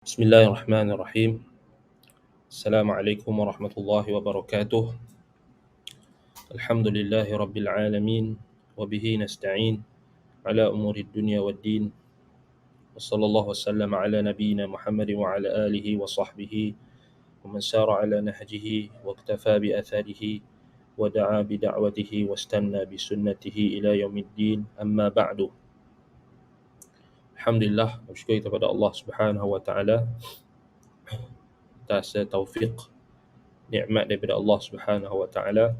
بسم الله الرحمن الرحيم. السلام عليكم ورحمة الله وبركاته. الحمد لله رب العالمين وبه نستعين على أمور الدنيا والدين، وصلى الله وسلم على نبينا محمد وعلى آله وصحبه ومن سار على نهجه واكتفى بأثره ودعا بدعوته واستنى بسنته إلى يوم الدين. أما بعد. Alhamdulillah, bersyukur kepada Allah Subhanahu wa taala atas taufik nikmat daripada Allah Subhanahu wa taala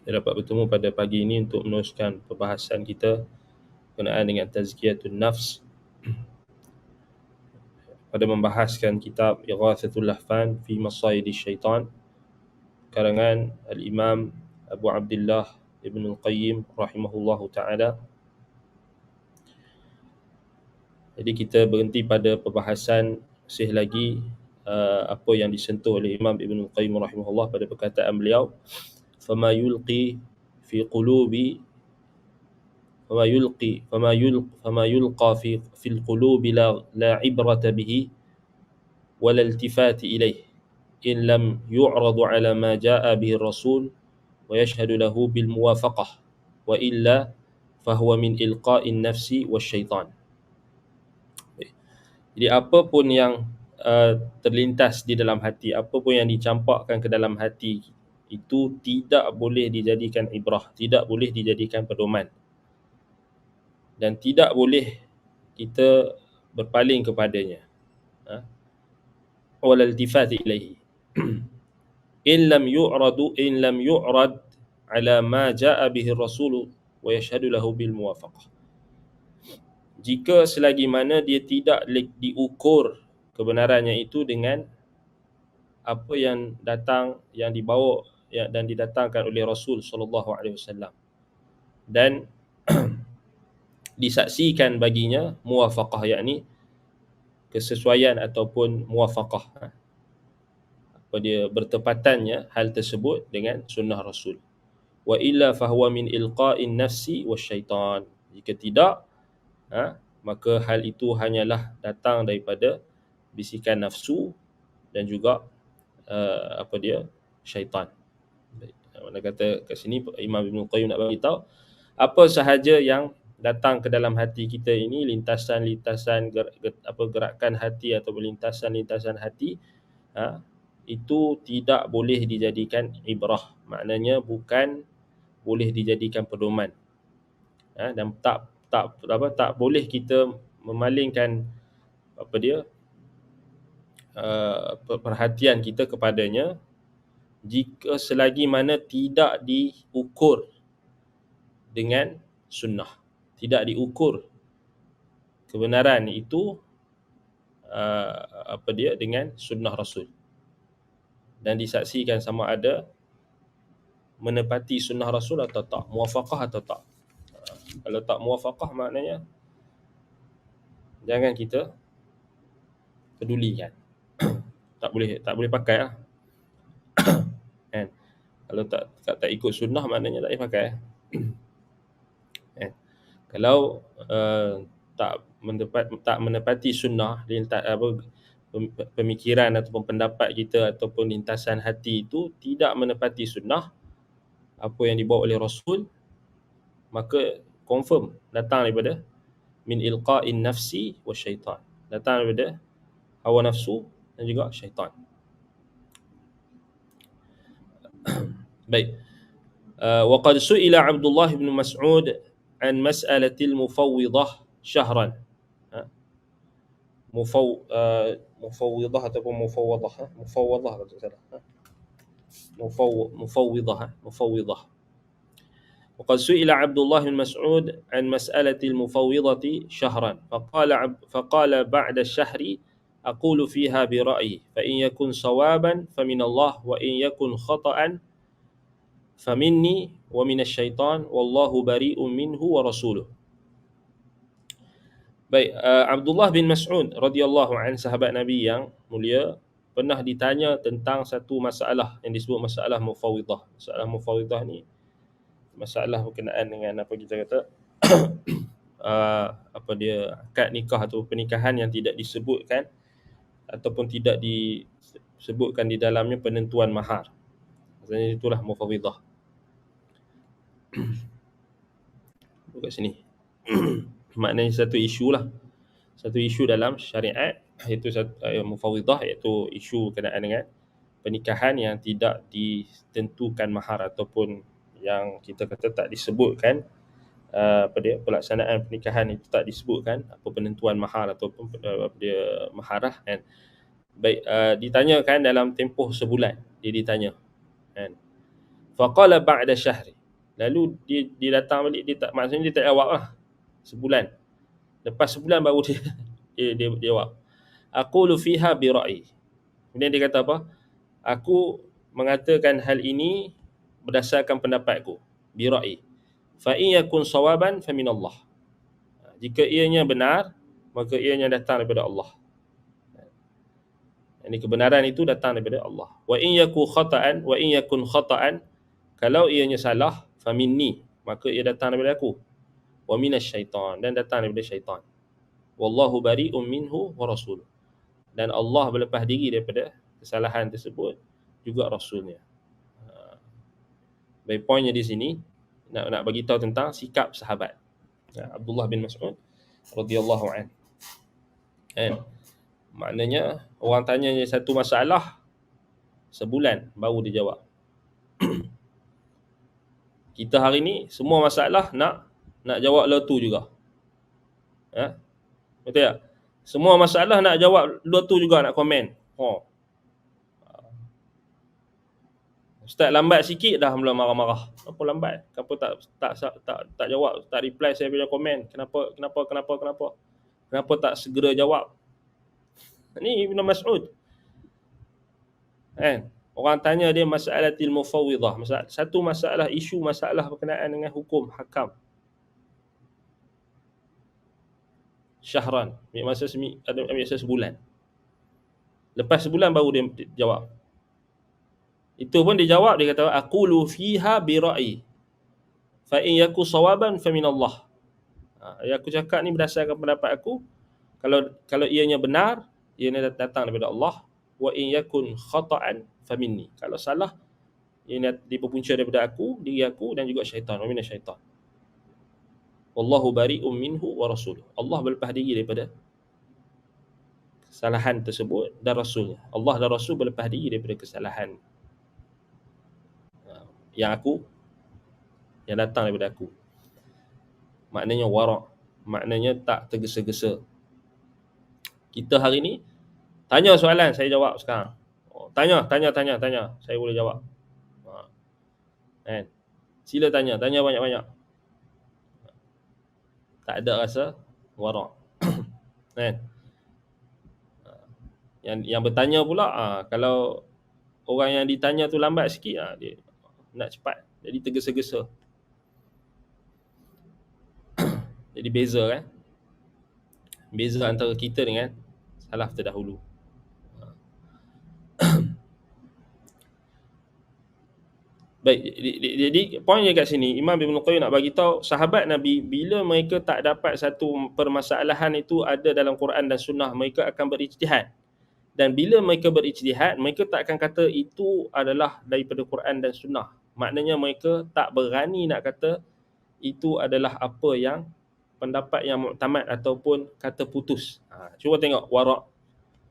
kita dapat bertemu pada pagi ini untuk meneruskan perbahasan kita berkenaan dengan tazkiyatun nafs pada membahaskan kitab Ighathatul Lahfan fi Masayidis Syaitan karangan Al-Imam Abu Abdullah Ibn Al-Qayyim rahimahullahu ta'ala. Jadi kita berhenti pada perbahasan masih lagi apa yang disentuh oleh Imam Ibn Al-Qayyim rahimahullah pada perkataan beliau, فَمَا يُلْقَى في القلوب لا عبرة به ولا التفات إليه إن لم يعرض على ما جاء به الرسول ويشهد له بالموافقة وإلا فهو من إلقاء النفس والشيطان. Jadi apa pun yang terlintas di dalam hati, apa pun yang dicampakkan ke dalam hati, itu tidak boleh dijadikan ibrah, tidak boleh dijadikan pedoman, dan tidak boleh kita berpaling kepadanya. Walal tifat ilaihi in lam yu'rad ala ma jaa bihi ar-rasul wa yashhadu lahu bil muwafaqah. Jika selagi mana dia tidak diukur kebenarannya itu dengan apa yang dibawa dan didatangkan oleh Rasul sallallahu alaihi wasallam, dan disaksikan baginya muwafaqah, yakni kesesuaian ataupun muwafaqah, apa dia bertepatannya hal tersebut dengan sunnah Rasul. Wa illa fahuwa min ilqa'in nafsi wasyaitan. Jika tidak, maka hal itu hanyalah datang daripada bisikan nafsu dan juga syaitan. Mana kata kat sini Imam Ibn Qayyim nak bagi tahu apa sahaja yang datang ke dalam hati kita ini, lintasan-lintasan gerakan hati atau lintasan-lintasan hati, itu tidak boleh dijadikan ibrah, maknanya bukan boleh dijadikan pedoman, dan tak boleh kita memalingkan perhatian kita kepadanya jika selagi mana tidak diukur dengan sunnah, tidak diukur kebenaran itu dengan sunnah Rasul, dan disaksikan sama ada menepati sunnah Rasul atau tak, muwafaqah atau tak. Kalau tak muwafaqah, maknanya jangan kita pedulikan. tak boleh pakai lah. Kan? Kalau tak ikut sunnah, maknanya tak boleh pakai. Kan? Kalau tak menepati sunnah, pemikiran ataupun pendapat kita ataupun lintasan hati itu tidak menepati sunnah, apa yang dibawa oleh Rasul, maka confirm datang daripada min ilqa'in nafsi wa syaitan, datang daripada hawa nafsu dan juga syaitan. Baik. Wa qad su'ila Abdullah bin Mas'ud an mas'alatil mufawwidah syahran. Mufawwidah ataupun mufawwadah, mufawwadah kalau tak salah. Mufawwidah. وقد سئل عبد الله بن مسعود عن مسألة المفوضة شهرا فقال بعد الشهر أقول فيها برأيي فإن يكن صوابا فمن الله وإن يكن خطأ فمني ومن الشيطان والله بريء منه ورسوله. Baik, Abdullah bin Mas'ud radhiyallahu anhu, sahabat Nabi yang mulia, pernah ditanya tentang satu masalah yang disebut masalah mufawwidah. Masalah mufawwidah ni masalah berkenaan dengan apa kita kata akad nikah atau pernikahan yang tidak disebutkan ataupun tidak disebutkan di dalamnya penentuan mahar. Maksudnya itulah mufawwidah. Kat sini. Maknanya satu isu lah. Satu isu dalam syariat, iaitu mufawwidah, iaitu isu berkenaan dengan pernikahan yang tidak ditentukan mahar ataupun yang kita kata tak disebutkan pelaksanaan pernikahan itu tak disebutkan apa penentuan mahar ataupun maharah kan. Baik, ditanyakan dalam tempoh sebulan, dia ditanya kan. Faqala ba'da syahri. Lalu dia datang balik, dia tak, maksudnya dia tak jawab lah sebulan. Lepas sebulan baru dia jawab. Aqulu fiha bi ra'yi. Kemudian dia kata apa? Aku mengatakan hal ini berdasarkan pendapatku, bi ra'yi. Fa in yakun sawaban fa min Allah. Jika ianya benar, maka ianya datang daripada Allah. Ini kebenaran itu datang daripada Allah. Wa in yakun khata'an, kalau ianya salah, fa minni, maka ia datang daripada aku. Wa minasy syaitan, dan datang daripada syaitan. Wallahu bari'un minhu wa rasuluh. Dan Allah berlepas diri daripada kesalahan tersebut, juga rasulnya. Baik, poinnya di sini nak bagi tahu tentang sikap sahabat Abdullah bin Mas'ud radhiyallahu an. Maknanya orang tanya satu masalah sebulan baru dia jawab. Kita hari ni semua masalah nak jawab letu juga. Betul tak? Semua masalah nak jawab letu juga, nak komen. Ustaz lambat sikit dah mula marah-marah. Apa lambat? Kenapa tak jawab, tak reply saya punya komen? Kenapa tak segera jawab? Ni Ibn Mas'ud. Orang tanya dia mas'alatil mufawwidah, satu masalah, isu masalah berkenaan dengan hukum hakam. Syahran, ambil masa sebulan. Lepas sebulan baru dia jawab. Itu pun dia jawab, dia kata aqulu fiha bi ra'yi. Fa in yaku sawaban fa min Allah. Yang aku cakap ni berdasarkan pendapat aku. Kalau ianya benar, ianya datang daripada Allah. Wa in yakun khata'an fa minni. Kalau salah, ianya diperpunca daripada aku, diri aku, dan juga syaitan, wa minasy syaitan. Wallahu bari'un minhu wa rasuluh. Allah berlepas diri daripada kesalahan tersebut dan rasulnya. Allah dan rasul berlepas diri daripada kesalahan yang datang daripada aku. Maknanya wara', maknanya tak tergesa-gesa. Kita hari ni tanya soalan, saya jawab sekarang. Tanya, saya boleh jawab. Sila tanya banyak-banyak. Tak ada rasa wara'. Yang bertanya pula, kalau orang yang ditanya tu lambat sikit, dia nak cepat, jadi tergesa-gesa. Jadi beza antara kita dengan salaf terdahulu. Baik, jadi poinnya kat sini Imam Ibn Qayyim nak bagi tahu sahabat Nabi, bila mereka tak dapat satu permasalahan itu ada dalam Quran dan Sunnah, mereka akan berijtihad. Dan bila mereka berijtihad, mereka tak akan kata itu adalah daripada Quran dan Sunnah. Maknanya mereka tak berani nak kata itu adalah apa yang pendapat yang muktamad ataupun kata putus. Cuba tengok wara'.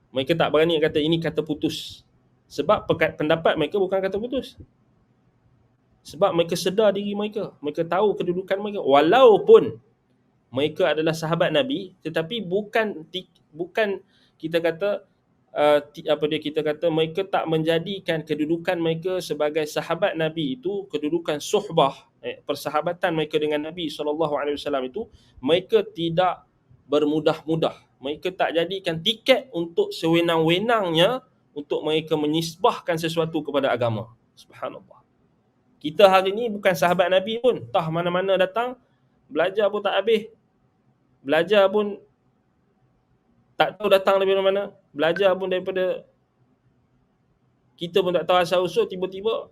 Mereka tak berani kata ini kata putus. Sebab pendapat mereka bukan kata putus. Sebab mereka sedar diri mereka. Mereka tahu kedudukan mereka. Walaupun mereka adalah sahabat Nabi, tetapi bukan kita kata kita kata mereka tak menjadikan kedudukan mereka sebagai sahabat Nabi itu, kedudukan suhbah, persahabatan mereka dengan Nabi SAW itu, mereka tidak bermudah-mudah. Mereka tak jadikan tiket untuk sewenang-wenangnya untuk mereka menisbahkan sesuatu kepada agama. Subhanallah. Kita hari ni bukan sahabat Nabi pun, tah mana-mana datang, belajar pun tak habis. Belajar pun tak tahu datang daripada mana. Belajar pun daripada kita pun tak tahu asal usul, tiba-tiba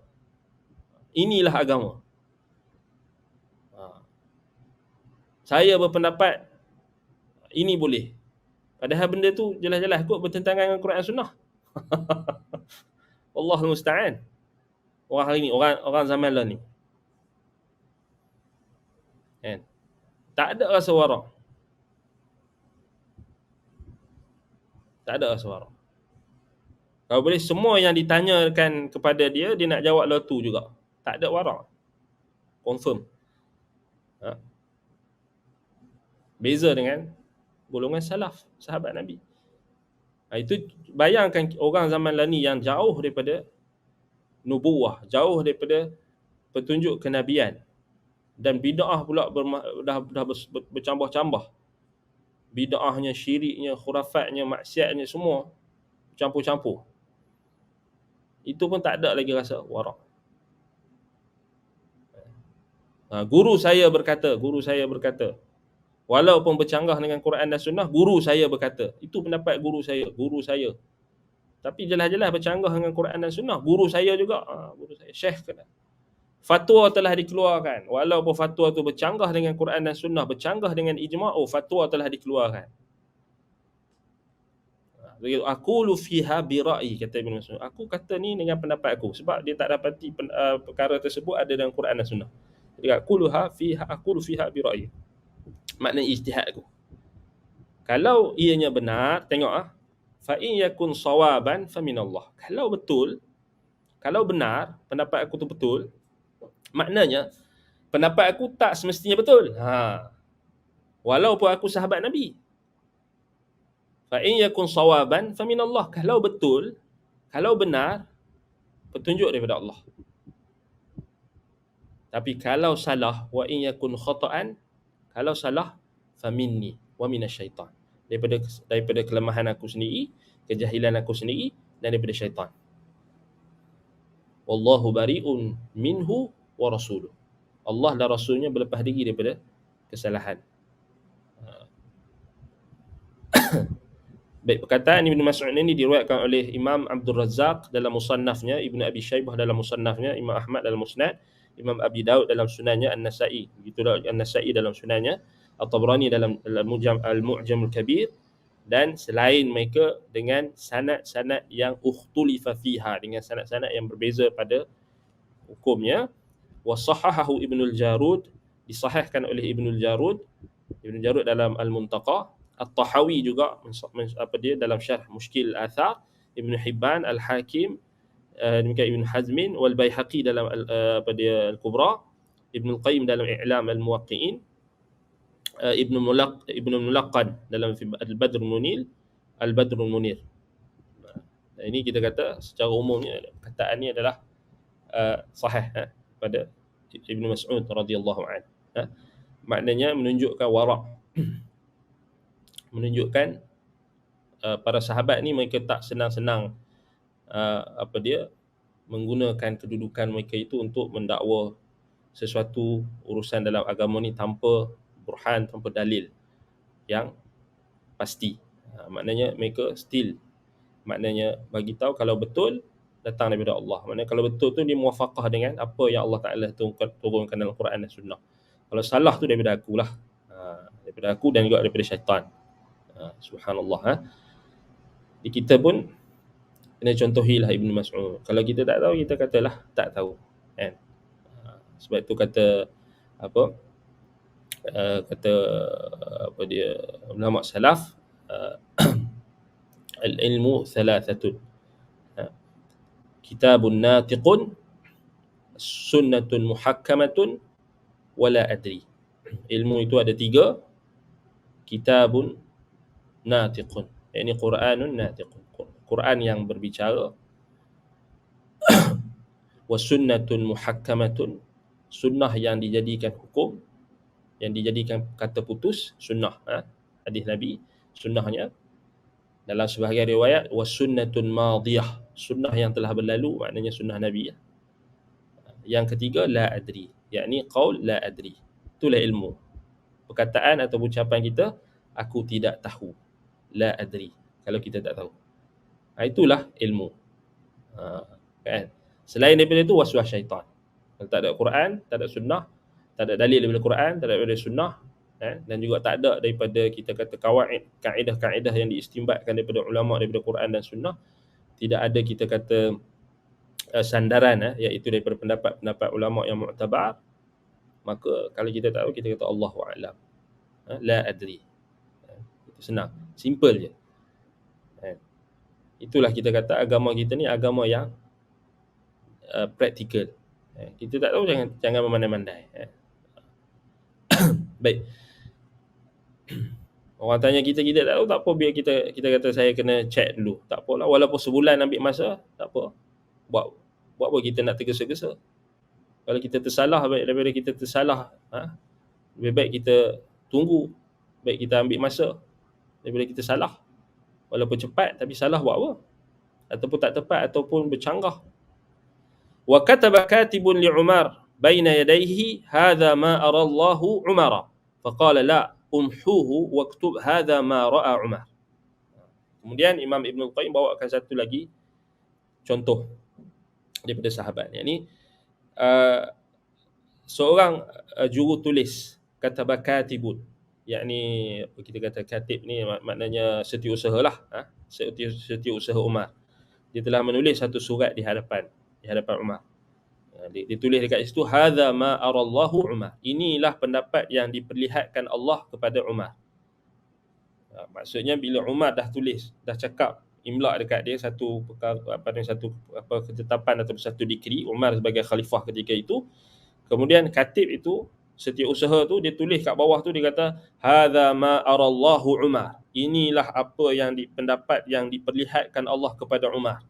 inilah agama. Saya berpendapat ini boleh. Padahal benda tu jelas-jelas kot bertentangan dengan Quran Sunnah. Allahul musta'an. Orang hari ni, orang zaman lah ni. Kan? Tak ada rasa wara'. Tak ada rasa wara'. Kalau boleh semua yang ditanyakan kepada dia, dia nak jawab lah tu juga. Tak ada wara'. Confirm. Ha? Beza dengan golongan salaf, sahabat Nabi. Itu bayangkan orang zaman lah ni yang jauh daripada nubuwah, jauh daripada petunjuk kenabian, dan bid'ah pula dah bercambah-cambah. Bid'ahnya, syiriknya, khurafatnya, maksiatnya semua campur-campur. Itu pun tak ada lagi rasa wara'. Guru saya berkata, walaupun bercanggah dengan Quran dan Sunnah, guru saya berkata. Itu pendapat guru saya. Tapi jelas-jelas bercanggah dengan Quran dan Sunnah, guru saya juga. Guru saya, Syekh kata. Fatwa telah dikeluarkan. Walaupun fatwa tu bercanggah dengan Quran dan Sunnah, bercanggah dengan ijma', fatwa telah dikeluarkan. Aku lu fiha bi ra'yi, kata Ibn Mas'ud. Aku kata ni dengan pendapat aku, sebab dia tak dapati perkara tersebut ada dalam Quran dan Sunnah. Jadi aku lu fiha bi ra'yi. Makna ijtihad aku. Kalau ianya benar, tengok fa in yakun sawaban fa minallah. Kalau benar pendapat aku tu betul, maknanya pendapat aku tak semestinya betul. Walaupun aku sahabat Nabi. Fa in yakun sawaban fa minallah. Kalau betul, kalau benar, petunjuk daripada Allah. Tapi kalau salah, wa in yakun khata'an, kalau salah, fa minni wa minasyaitan. Daripada kelemahan aku sendiri, kejahilan aku sendiri, dan daripada syaitan. Wallahu bari'un minhu wa rasuluh. Allah dan Rasulnya berlepas diri daripada kesalahan. Baik, perkataan Ibn Mas'ud ini diriwayatkan oleh Imam Abdul Razzaq dalam musannafnya, Ibn Abi Shaybah dalam musannafnya, Imam Ahmad dalam musnad, Imam Abi Daud dalam sunannya, An-Nasa'i, begitulah An-Nasa'i dalam sunannya, At-Tabrani dalam Al-Mu'jam Al-Kabir, dan selain mereka dengan sanad-sanad yang ukhtulifa fiha, dengan sanad-sanad yang berbeza pada hukumnya. Wa sahahahu Ibnul Jarud, disahihkan oleh Ibnul Jarud dalam Al-Muntaqa. At-Tahawi juga dia dalam syarh Mushkil Athar, Ibn Hibban, Al-Hakim, demikian Ibn Hazmin, wal Baihaqi dalam Al-Kubra, Ibn Al-Qayyim dalam I'lam Al-Muwaqqi'in, Ibn Mulaqqan dalam Al-Badrul Munir. Ini kita kata secara umumnya perkataan ni adalah sahih pada Ibn Mas'ud radhiyallahu anhu. Maknanya menunjukkan wara', menunjukkan para sahabat ni mereka tak senang-senang menggunakan kedudukan mereka itu untuk mendakwa sesuatu urusan dalam agama ni tanpa burhan, tanpa dalil yang pasti. Maknanya mereka maknanya bagi tahu kalau betul datang daripada Allah. Maknanya kalau betul tu dia muwafaqah dengan apa yang Allah Taala turunkan dalam Quran dan Sunnah. Kalau salah tu daripada akulah. Daripada aku dan juga daripada syaitan. Subhanallah. Kita pun kena contohilah Ibn Mas'ud. Kalau kita tak tahu, kita katalah tak tahu, kan? Sebab itu kata ulama salaf, al-ilmu thalathatun, kitabun natiqun, sunnatun muhakkamatun, wala adri. Ilmu itu ada 3. Kitabun natiqun, yakni Quranun natiqun, Quran yang berbicara. Wa sunnatun muhakkamatun, sunnah yang dijadikan hukum, yang dijadikan kata putus, sunnah, hadis Nabi, sunnahnya. Dalam sebahagian riwayat, wa sunnatun madiyah, sunnah yang telah berlalu, maknanya sunnah Nabi. Yang ketiga, la adri, yakni qaul la adri. Itulah ilmu. Perkataan atau ucapan kita, aku tidak tahu. La adri, kalau kita tak tahu. Itulah ilmu. Kan? Selain daripada itu, waswas syaitan. Kalau tak ada Quran, tak ada sunnah, tak ada dalil daripada Quran, tak ada daripada sunnah, Dan juga tak ada daripada kita kata kaedah-kaedah yang diistimbatkan daripada ulama daripada Quran dan Sunnah. Tidak ada kita kata sandaran iaitu daripada pendapat ulama yang mu'tabar. Maka kalau kita tahu, kita kata Allahu a'lam, la adri. Itu senang, simple je. Itulah kita kata agama kita ni agama yang praktikal. Kita tak tahu, jangan memandai-mandai. Baik. Orang tanya kita tak tahu, tak apa, biar kita kata saya kena check dulu. Tak apalah, walaupun sebulan ambil masa, tak apa. Buat apa kita nak tergesa-gesa? Kalau kita tersalah, daripada kita tersalah, lebih baik kita tunggu. Baik kita ambil masa daripada kita salah. Walaupun cepat, tapi salah buat apa? Ataupun tak tepat, ataupun bercanggah. Wa kataba katibun li Umar baina yadayhi hadha ma ara Allahu Umara. Faqala la umhuhu waktub hadha ma ra'a Umar. Kemudian Imam Ibn Qayyim bawakan satu lagi contoh daripada sahabat. Yang ni seorang juru tulis, kataba katibun, yakni kita kata katib ni maknanya setiausaha lah, setiausaha Umar. Dia telah menulis satu surat di hadapan Umar. Dia tulis dekat situ, hadza ma arallahu Umar, inilah pendapat yang diperlihatkan Allah kepada Umar. Maksudnya bila Umar dah tulis, dah cakap, imla dekat dia satu perkara, ketetapan atau satu dikri, Umar sebagai khalifah ketika itu. Kemudian katib itu, setiausaha tu, dia tulis kat bawah tu, dia kata hadza ma arallahu Umar, inilah apa yang pendapat yang diperlihatkan Allah kepada Umar.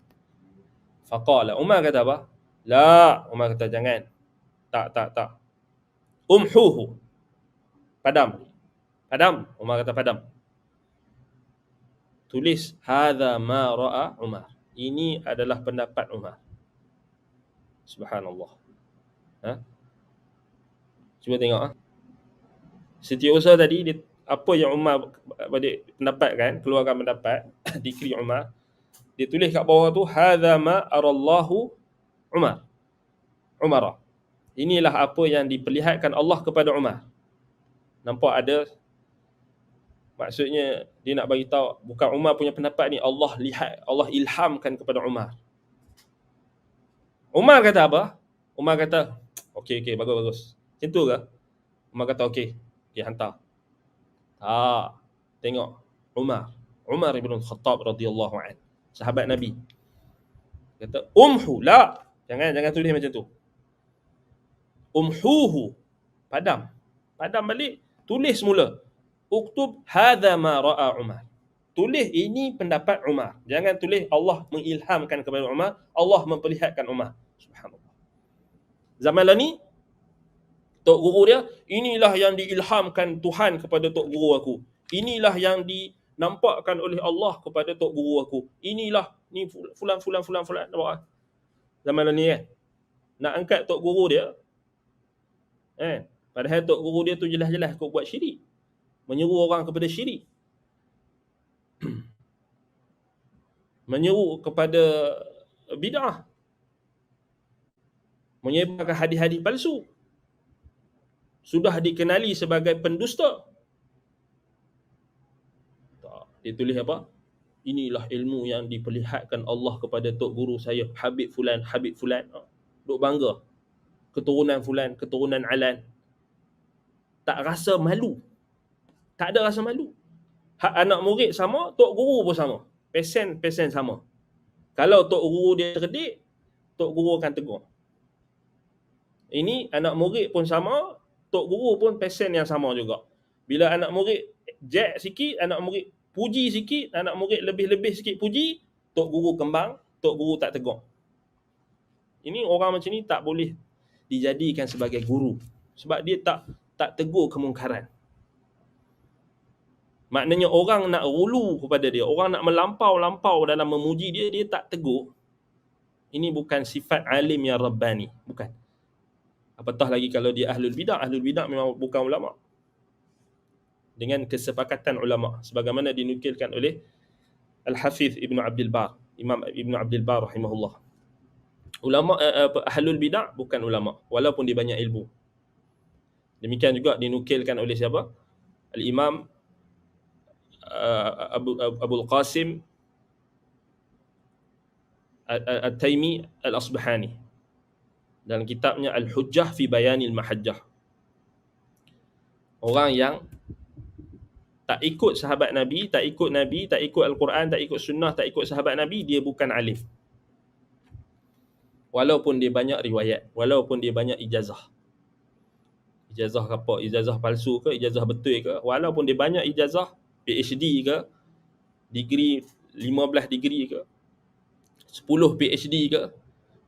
Faqala, Umar kata apa? La, Umar kata jangan. Tak. Umhuhu, padam. Umar kata padam. Tulis hadza ma ra'a Umar, ini adalah pendapat Umar. Subhanallah. Cuba tengok. Setiausaha tadi, dia, apa yang Umar pendapat kan, keluarkan pendapat dikri Umar, dia tulis kat bawah tu hadza ma arallahu Umara, inilah apa yang diperlihatkan Allah kepada Umar. Nampak ada, maksudnya dia nak bagi tahu bukan Umar punya pendapat ni, Allah ilhamkan kepada Umar. Umar kata apa? Umar kata okey, bagus. Macam tu ke? Umar kata okey, hantar. Tengok Umar ibn Khattab radhiyallahu an, sahabat Nabi, kata umhu, la, jangan tulis macam tu. Umhuhu, padam balik, tulis mula. Uktub hadza ma ra'a Umar, tulis ini pendapat Umar. Jangan tulis Allah mengilhamkan kepada Umar, Allah memperlihatkan Umar. Subhanallah. Zaman lah ni, tok guru dia, inilah yang diilhamkan Tuhan kepada tok guru aku, inilah yang dinampakkan oleh Allah kepada tok guru aku, inilah ni fulan. Zaman lah ni kan, nak angkat tok guru dia, padahal tok guru dia tu jelas-jelas kau buat syirik, menyeru orang kepada syirik, menyeru kepada bid'ah, menyebarkan hadis-hadis palsu, sudah dikenali sebagai pendusta. Dia tulis apa? Inilah ilmu yang diperlihatkan Allah kepada tok guru saya Habib Fulan. Duk bangga, keturunan Fulan, keturunan Alan. Tak rasa malu, tak ada rasa malu. Hak anak murid sama, tok guru pun sama, pesen sama. Kalau tok guru dia cerdik, tok guru akan tegur. Ini anak murid pun sama, tok guru pun pesen yang sama juga. Bila anak murid jack sikit, anak murid puji sikit, anak murid lebih-lebih sikit puji, tok guru kembang, tok guru tak tegur. Ini orang macam ni tak boleh dijadikan sebagai guru, sebab dia tak tegur kemungkaran. Maknanya orang nak ulu kepada dia, orang nak melampau dalam memuji dia, dia tak tegur. Ini bukan sifat alim yang rabbani, bukan. Apatah lagi kalau dia ahlul bidah memang bukan ulama. Dengan kesepakatan ulama, sebagaimana dinukilkan oleh Al-Hafiz Ibn Abdul Bar, Imam Ibn Abdul Bar rahimahullah. Ulama ahlul bidah bukan ulama, walaupun dia banyak ilmu. Demikian juga dinukilkan oleh siapa? Al-Imam Abul Qasim At-Taimi Al-Asbahani dalam kitabnya Al-Hujjah fi Bayanil Mahajjah. Orang yang tak ikut sahabat Nabi, tak ikut Nabi, tak ikut Al-Quran, tak ikut sunnah, tak ikut sahabat Nabi, dia bukan alim. Walaupun dia banyak riwayat, walaupun dia banyak ijazah. Ijazah apa? Ijazah palsu ke, ijazah betul ke? Walaupun dia banyak ijazah, PhD ke, degree 15 degree ke, 10 PhD ke,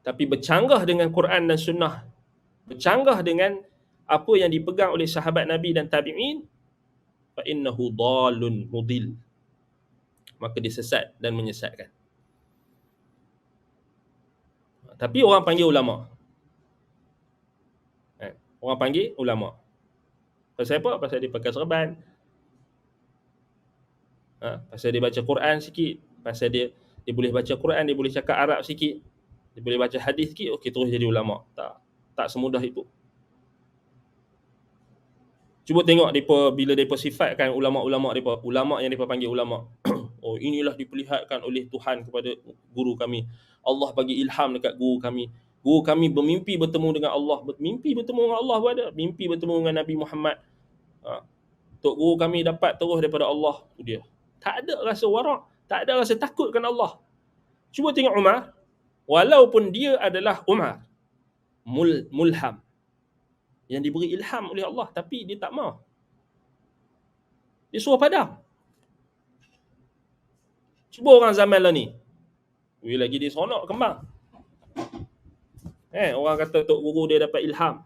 tapi bercanggah dengan Quran dan sunnah, bercanggah dengan apa yang dipegang oleh sahabat Nabi dan tabi'in, fa innahu dhalun mudil, maka dia sesat dan menyesatkan. Tapi orang panggil ulama. Orang panggil ulama. Pasal apa? Pasal dia pakai serban. Pasal dia baca Quran sikit. Pasal dia boleh baca Quran, dia boleh cakap Arab sikit. Dia boleh baca hadis sikit, okey terus jadi ulama. Tak semudah itu. Cuba tengok depa bila depa sifatkan ulama-ulama depa, ulama yang depa panggil ulama. Oh, inilah diperlihatkan oleh Tuhan kepada guru kami. Allah bagi ilham dekat guru kami. Guru kami bermimpi bertemu dengan Allah. Mimpi bertemu dengan Allah pun ada. Mimpi bertemu dengan Nabi Muhammad. Tok guru kami dapat terus daripada Allah. Itu dia. Tak ada rasa warak. Tak ada rasa takutkan Allah. Cuba tengok Umar. Walaupun dia adalah Umar. Mulham. Yang diberi ilham oleh Allah. Tapi dia tak mau. Dia suruh padam. Cuba orang zaman lah ni. Lagi dia seronok kembang. Orang kata tok guru dia dapat ilham.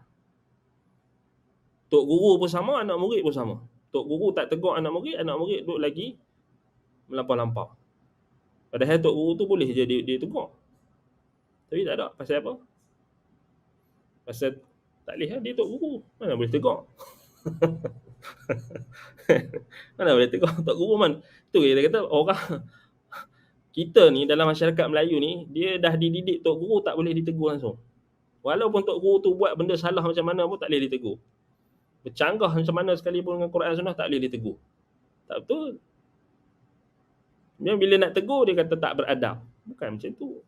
Tok guru pun sama, anak murid pun sama. Tok guru tak tegur anak murid duduk lagi melampau-lampau. Padahal tok guru tu boleh je dia tegur. Tapi tak ada. Pasal apa? Pasal tak boleh dia tok guru. Mana boleh tegur? Mana boleh tegur tok guru man. Tu dia kata orang kita ni dalam masyarakat Melayu ni, dia dah dididik tok guru tak boleh ditegur langsung. Walaupun tok guru tu buat benda salah macam mana pun tak boleh ditegur. Bercanggah macam mana sekalipun dengan Quran Sunnah tak boleh ditegur. Tak betul. Dia bila nak tegur dia kata tak beradab. Bukan macam tu.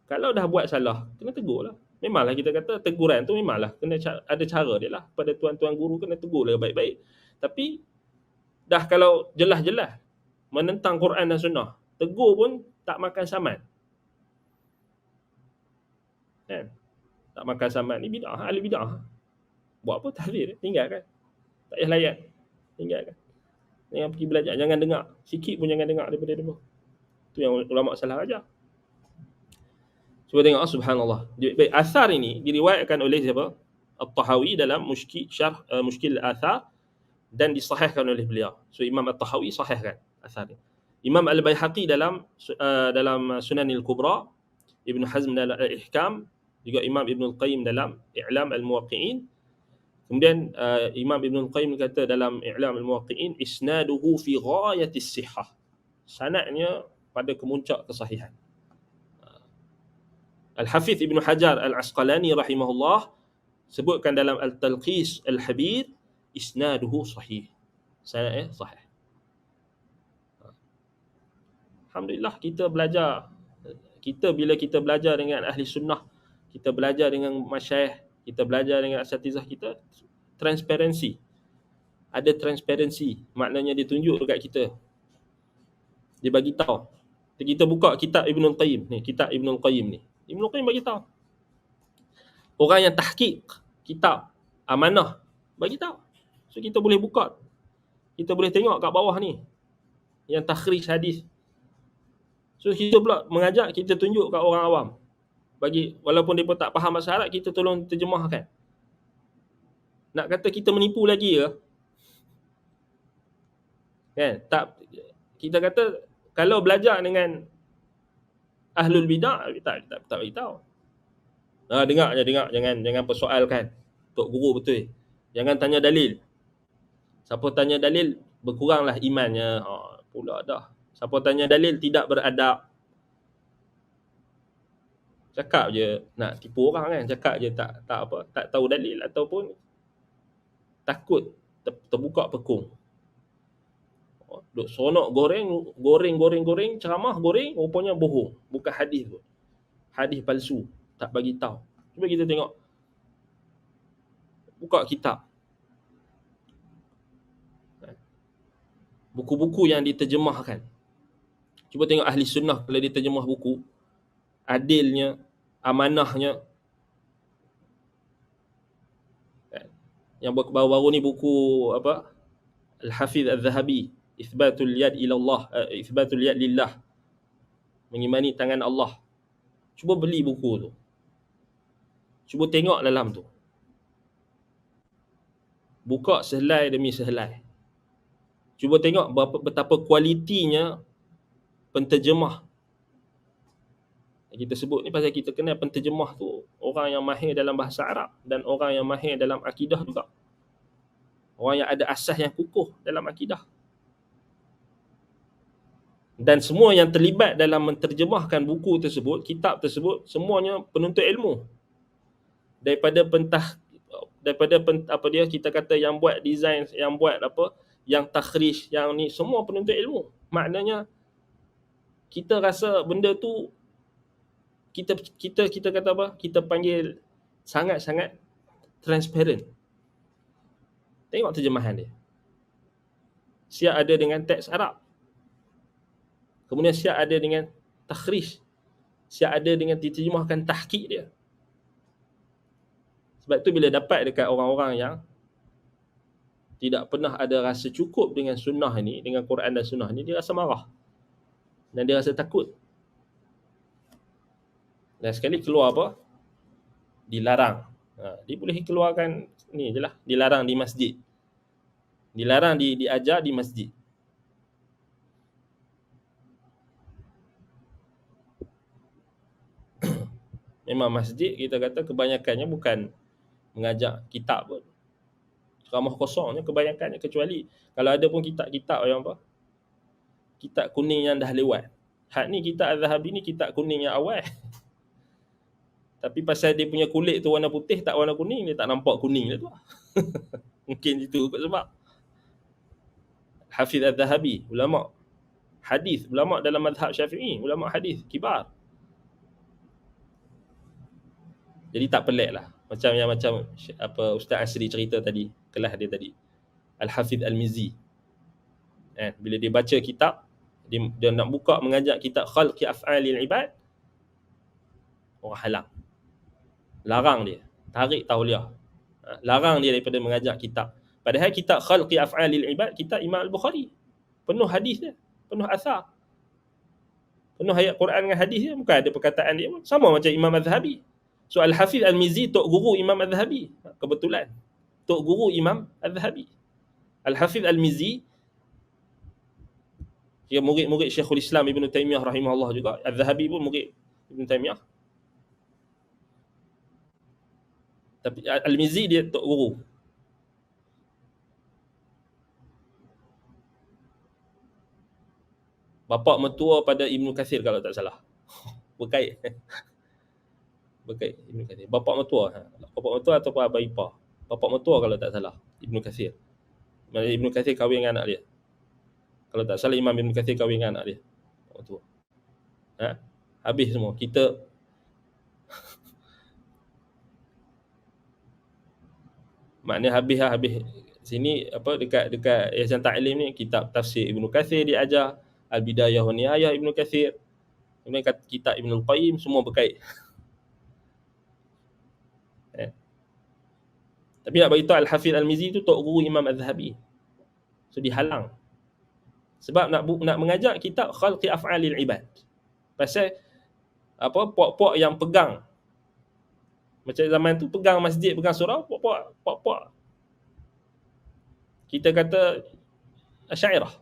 Kalau dah buat salah, kena tegur lah. Memanglah kita kata teguran tu memanglah kena ada cara dia lah. Pada tuan-tuan guru kena tegur lah baik-baik. Tapi dah kalau jelas-jelas menentang Quran dan Sunnah, tegur pun tak makan saman. Kan? Tak makan saman ni bid'ah, ahli bid'ah. Buat apa tahdir? Tinggalkan. Tak payah layan. Tinggalkan. Jangan pergi belajar, jangan dengar. Sikit pun jangan dengar daripada dia. Tu yang ulama salah ajar. Cuba tengok, subhanallah. Baik, asar ini diriwayatkan oleh siapa? At-Tahawi dalam Mushkil Athar dan disahihkan oleh beliau. So Imam At-Tahawi sahihkan asar ini. Imam Al-Baihaqi dalam Sunanil Kubra, Ibn Hazm dalam Al-Ihkam, juga Imam Ibn Al-Qayyim dalam I'lam Al-Muwaqqi'in. Kemudian Imam Ibn Al-Qayyim kata dalam I'lam Al-Muwaqqi'in, isnaduhu fi ghayatis sihhah. Sanadnya pada kemuncak kesahihan. Al-Hafidh Ibn Hajar Al-Asqalani rahimahullah sebutkan dalam Al-Talqis Al-Habir, isnaduhu sahih. Sanadnya sahih. Alhamdulillah kita belajar. Bila kita belajar dengan ahli sunnah, kita belajar dengan masyayikh, kita belajar dengan asatizah kita, transparansi. Ada transparansi, maknanya dia tunjuk dekat kita. Dia bagi tahu. Kita buka kitab Ibn Al-Qayyim ni, kitab Ibn Al-Qayyim ni. Ibn Al-Qayyim bagi tahu. Orang yang tahqiq kitab Amanah bagi tahu. So kita boleh buka. Kita boleh tengok kat bawah ni yang takhrij hadis. So kita pula mengajak, kita tunjuk kat orang awam. Bagi walaupun mereka tak faham bahasa Arab, kita tolong terjemahkan. Nak kata kita menipu lagi ke? Kan? Tak, kita kata kalau belajar dengan ahlul bidah tak bagi tahu. Dengar jangan persoalkan. Tok guru betul. Jangan tanya dalil. Siapa tanya dalil berkuranglah imannya. Pula dah. Siapa tanya dalil tidak beradab. Cakap je nak tipu orang kan, cakap je tak tahu dalil ataupun takut terbuka pekung. Duk seronok goreng, ceramah goreng, rupanya bohong. Bukan hadis tu. Hadis palsu, tak bagi tahu. Cuba kita tengok. Buka kitab. Buku-buku yang diterjemahkan. Cuba tengok ahli sunnah kalau dia terjemah buku, adilnya, amanahnya. Yang baru-baru ni buku apa? Al-Hafiz Al-Zahabi, Itsbatul Yad ila Allah, Itsbatul Yad lillah. Mengimani tangan Allah. Cuba beli buku tu. Cuba tengok dalam tu. Buka sehelai demi sehelai. Cuba tengok betapa kualitinya penterjemah. Kita sebut ni pasal kita kenal penterjemah tu orang yang mahir dalam bahasa Arab dan orang yang mahir dalam akidah juga. Orang yang ada asas yang kukuh dalam akidah. Dan semua yang terlibat dalam menterjemahkan buku tersebut, kitab tersebut, semuanya penuntut ilmu. Daripada kita kata yang buat design, yang buat apa, yang takhrij, yang ni semua penuntut ilmu. Maknanya kita rasa benda tu kita kata apa? Kita panggil sangat-sangat transparent. Tengok terjemahan dia. Siap ada dengan teks Arab. Kemudian siap ada dengan takhrij. Siap ada dengan diterjemahkan tahqiq dia. Sebab tu bila dapat dekat orang-orang yang tidak pernah ada rasa cukup dengan sunnah ni, dengan Quran dan sunnah ni, dia rasa marah. Dan dia rasa takut. Dan sekali keluar apa? Dilarang. Dia boleh keluarkan ni je lah. Dilarang di masjid. Dilarang diajar di masjid. Memang masjid kita kata kebanyakannya bukan mengajak kitab pun. Ceramah kosongnya kebanyakannya, kecuali kalau ada pun kitab-kitab yang apa? Kitab kuning yang dah lewat. Hak ni kitab Az-Zahabi ni kitab kuning yang awal. Tapi pasal dia punya kulit tu warna putih tak warna kuning, dia tak nampak kuning lah tu. Mungkin itu kot sebab. Hafiz Az-Zahabi, ulama hadis, ulama dalam mazhab Syafi'i, ulama hadis kibar. Jadi tak pelik lah. Macam apa Ustaz Asri cerita tadi, kelas dia tadi. Al-Hafiz Al-Mizzi. Bila dia baca kitab, dia nak buka mengajak kitab Khalqi Af'alil Ibad, orang halang. Larang dia. Tarik tauliah. Larang dia daripada mengajak kitab. Padahal kitab Khalqi Af'alil Ibad, kitab Imam Al-Bukhari. Penuh hadis dia. Penuh asar. Penuh ayat Quran dengan hadis dia. Bukan ada perkataan dia pun. Sama macam Imam Az-Zahabi. So Al-Hafiz Al-Mizzi, tok guru Imam Az-Zahabi. Kebetulan. Tok guru Imam Az-Zahabi. Al-Hafiz Al-Mizzi, dia murid-murid Syekhul Islam Ibn Taymiyah rahimahullah juga. Az-Zahabi pun murid Ibn Taymiyah. Tapi Al-Mizzi dia tok guru. Bapa mertua pada Ibn Kathir kalau tak salah. Berkait. Berkait Ibn Kathir. Bapa mertua. Bapa mertua ataupun abang ipar. Bapa mertua kalau tak salah. Ibn Kathir. Ibn Kathir kahwin dengan anak dia. Kalau tak salah Imam Ibn Kathir kahwin dengan anak dia. Bapa mertua. Habis semua. Kita maknanya habis sini apa dekat Yayasan Ta'lim ni, kitab tafsir Ibn Kathir dia ajar, Al-Bidayah wa Nihayah Ibn Kathir, kemudian kitab Ibn Al-Qayyim, semua berkait. Tapi nak beritahu Al-Hafiz Al-Mizzi tu tok guru Imam Az-Zahabi. So dihalang. Sebab nak mengajak kitab Khalqi Af'alil Ibad. Pasal apa puak-puak yang pegang, macam zaman tu pegang masjid, pegang surau, puak-puak. Kita kata Asy'ariyah.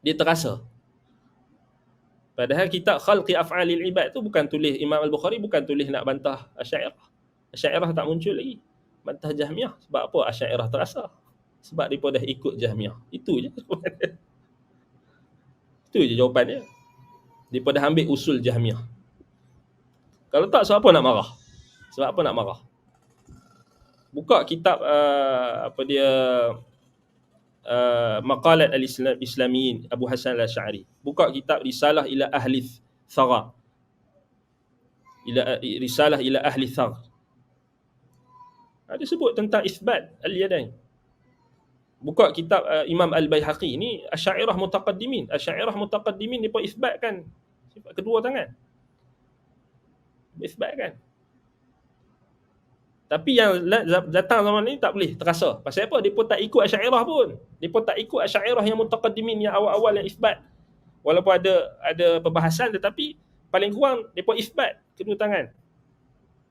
Dia terasa. Padahal kitab Khalqi Af'alil Ibad tu bukan tulis Imam Al-Bukhari, bukan tulis nak bantah Asy'ariyah. Asy'ariyah tak muncul lagi. Bantah Jahmiyah. Sebab apa Asy'ariyah terasa? Sebab mereka dah ikut Jahmiyah. Itu je. Itu je jawapan dia. Mereka dah ambil usul Jahmiyah. Kalau tak, sebab apa nak marah? Sebab apa nak marah? Buka kitab apa dia, Maqalat al-Islamiyin Abu Hasan al-Asy'ari. Buka kitab Risalah ila Ahli Thara. Risalah ila Ahli Thar. Ada sebut tentang isbat al-yadain. Buka kitab Imam Al-Baihaqi, ni Asy'ariyah mutaqaddimin. Asy'ariyah mutaqaddimin depa isbatkan sifat kedua tangan. Isbatkan. Tapi yang datang zaman ni tak boleh terasa. Pasal apa? Depa tak ikut Asy'ariyah pun. Depa tak ikut Asy'ariyah yang mutaqaddimin, yang awal-awal yang isbat. Walaupun ada perbahasan, tetapi paling kurang depa isbat kedua tangan.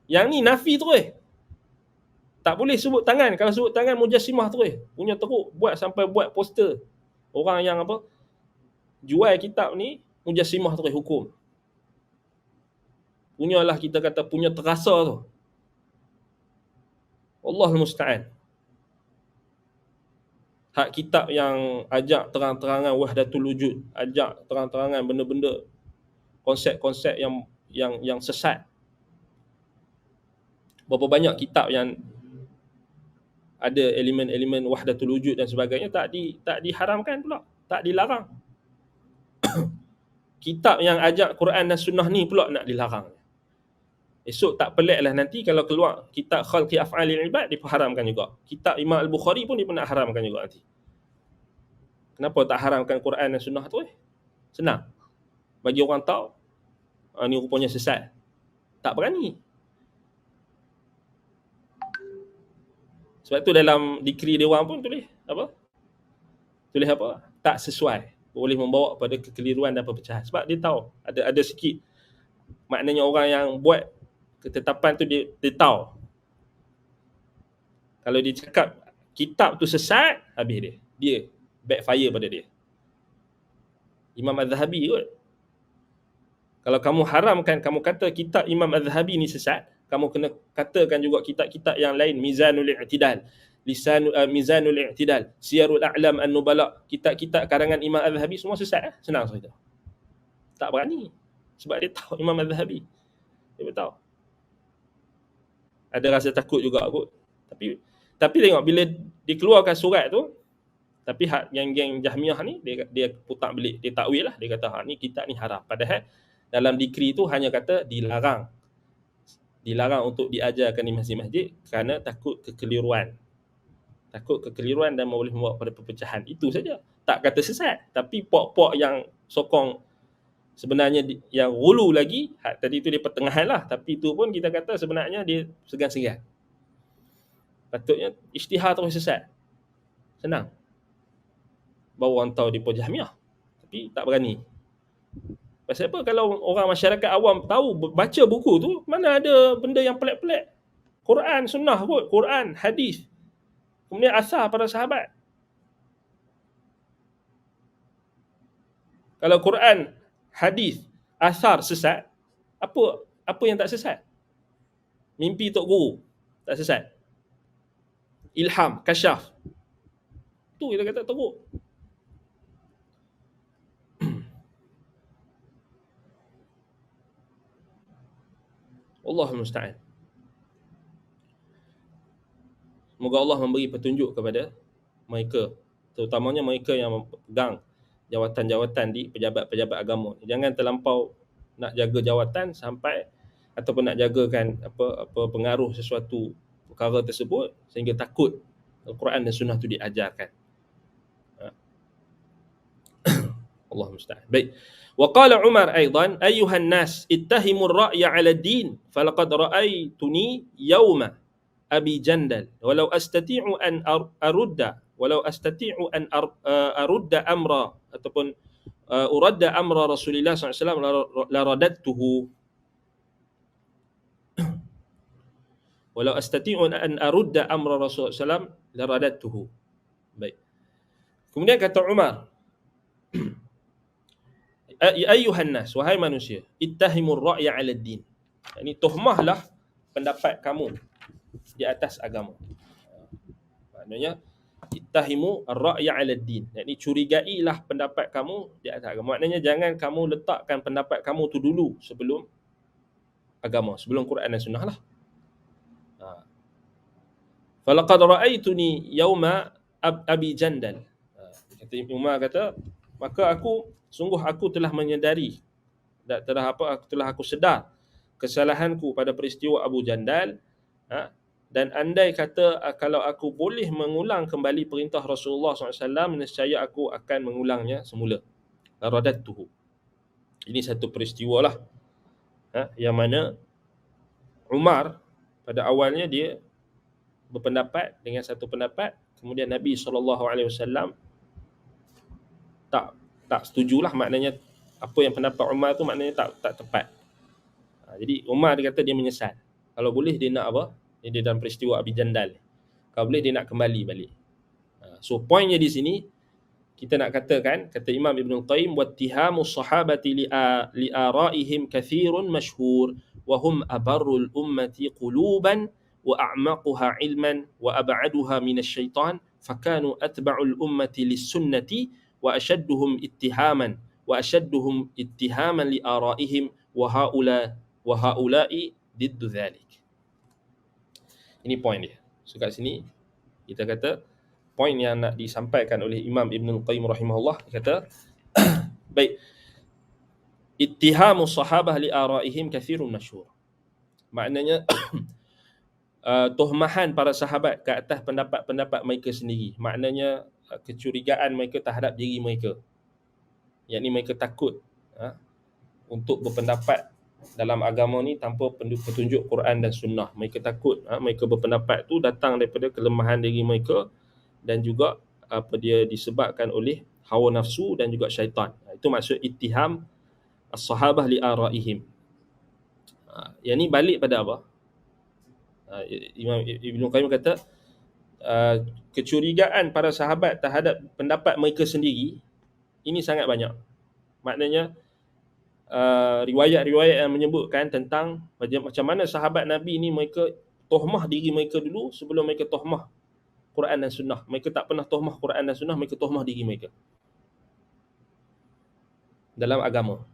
Yang ni nafi terus. Tak boleh sebut tangan. Kalau sebut tangan mujassimah terus. Punya teruk, buat sampai buat poster. Orang yang apa, jual kitab ni mujassimah terus hukum. Punyalah kita kata punya terasa tu. Allahul musta'an. Hak kitab yang ajak terang-terangan wahdatul wujud, ajak terang-terangan benda-benda, konsep-konsep yang sesat. Berapa banyak kitab yang ada elemen-elemen wahdatul wujud dan sebagainya tak diharamkan pula, tak dilarang. Kitab yang ajak Quran dan sunnah ni pula nak dilarang. Esok tak pelik lah nanti kalau keluar kitab Khalqi Af'alil Ibad, dia haramkan juga. Kitab Imam Al-Bukhari pun dia nak haramkan juga nanti. Kenapa tak haramkan Quran dan sunnah tu? Senang. Bagi orang tahu, ni rupanya sesat. Tak berani. Sebab tu dalam dikri dewan pun tulis apa? Tulis apa? Tak sesuai. Boleh membawa pada kekeliruan dan perpecahan. Sebab dia tahu ada sikit, maknanya orang yang buat ketetapan tu dia tahu. Kalau dia cakap kitab tu sesat, habis dia. Dia backfire pada dia. Imam Az-Zahabi kot. Kalau kamu haramkan, kamu kata kitab Imam Az-Zahabi ni sesat, kamu kena katakan juga kitab-kitab yang lain, Mizanul I'tidal, Mizanul I'tidal, Siyarul A'lam An-Nubala, kitab-kitab karangan Imam Az-Zahabi semua sesat. Senang cerita. Tak berani. Sebab dia tahu Imam Az-Zahabi. Dia tahu. Ada rasa takut juga kot. Tapi tengok bila dikeluarkan surat tu, tapi yang geng Jahmiyah ni dia putar belik, dia takwil lah, dia kata ni kitab ni haram. Padahal dalam dikri tu hanya kata dilarang. Dilarang untuk diajarkan di masjid-masjid kerana takut kekeliruan. Takut kekeliruan dan boleh membawa pada perpecahan. Itu saja. Tak kata sesat. Tapi pok-pok yang sokong sebenarnya yang hulu lagi, tadi tu dia pertengahan lah, tapi itu pun kita kata sebenarnya dia segan-segan. Patutnya ijtihad terus sesat. Senang. Baru orang tahu dia pun Jahmiyah. Tapi tak berani. Pasal apa? Kalau orang masyarakat awam tahu, baca buku tu, mana ada benda yang pelik-pelik. Quran, sunnah kot. Quran, hadis. Kemudian asar para sahabat. Kalau Quran, hadis, asar sesat, apa yang tak sesat? Mimpi tok guru tak sesat. Ilham, kasyaf, tu kita kata teruk. Allahul musta'an. Semoga Allah memberi petunjuk kepada mereka, terutamanya mereka yang pegang jawatan-jawatan di pejabat-pejabat agama. Jangan terlampau nak jaga jawatan sampai ataupun nak jagakan apa pengaruh sesuatu perkara tersebut sehingga takut Al-Quran dan sunnah tu diajarkan. Allah musta'an. Baik. Wa qala Umar aidan, ayyuhan nas ittahimur ra'ya 'ala ad-din falaqad ra'aytuni yawma Abi Jandal walau astati'u an arudda amra ataupun uradda amra Rasulullah SAW la radattuhu. Walau astati'u an arudda amra Rasulullah SAW la radattuhu. Baik. Kemudian kata Umar, ayyuhan nas, wahai manusia, ittahimur ra'ya 'ala ad-din. Ini tuhmahlah pendapat kamu di atas agama. Maknanya ittahimu ar-ra'ya 'ala ad-din. Yakni curigailah pendapat kamu di atas agama. Maknanya jangan kamu letakkan pendapat kamu tu dulu sebelum agama, sebelum Quran dan sunnah lah. falaqad ra'aituni yauma Abi Jandal. Kata Umar kata, maka sungguh aku telah menyedari, telah aku sedar kesalahanku pada peristiwa Abu Jandal. Dan andai kata kalau aku boleh mengulang kembali perintah Rasulullah SAW, nescaya aku akan mengulangnya semula. Radattuhu. Ini satu peristiwa lah, yang mana Umar pada awalnya dia berpendapat dengan satu pendapat, kemudian Nabi SAW tak setujulah, maknanya apa yang pendapat Umar tu maknanya tak tepat. Jadi Umar dia kata dia menyesal. Kalau boleh dia nak apa? Dia dalam peristiwa Abi Jandal. Kalau boleh dia nak kembali balik. So poinnya di sini kita nak katakan, kata Imam Ibn Qayyim, wattihamu sahabati li'araihim kathirun mashhur wa hum abarrul ummati quluban wa a'maquha ilman wa ab'aduha minasyaitan fakanu atba'ul ummati lis-sunnati wa ashadduhum ittihaman li'araihim wa haula'i diddu dhalik. Ini poin dia. So kat sini kita kata poin yang nak disampaikan oleh Imam Ibn Qayyim rahimahullah, kata baik, ittihamu sahabah li araihim kathirun masyhur. Maknanya tuhmahan para sahabat ke atas pendapat-pendapat mereka sendiri. Maknanya kecurigaan mereka terhadap diri mereka. Yakni mereka takut untuk berpendapat dalam agama ni tanpa petunjuk Quran dan Sunnah. Mereka takut mereka berpendapat tu datang daripada kelemahan diri mereka, dan juga dia disebabkan oleh hawa nafsu dan juga syaitan. Itu maksud ittiham as-sahabah li araihim. Yang ni balik pada apa? Imam Ibn Qayyim kata kecurigaan para sahabat terhadap pendapat mereka sendiri ini sangat banyak. Maknanya riwayat-riwayat yang menyebutkan tentang macam mana sahabat Nabi ni mereka tohmah diri mereka dulu sebelum mereka tohmah Quran dan Sunnah. Mereka tak pernah tohmah Quran dan Sunnah, mereka tohmah diri mereka dalam agama.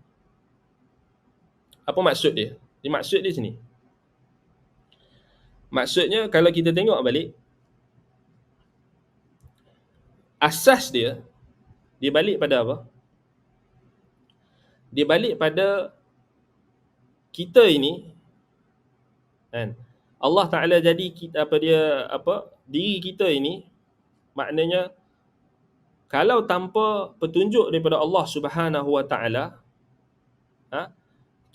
Apa maksud dia? Maksud dia sini, maksudnya kalau kita tengok balik, asas dia balik pada apa? Dia balik pada kita ini kan. Allah Ta'ala jadi kita, diri kita ini, maknanya kalau tanpa petunjuk daripada Allah Subhanahu Wa Ta'ala,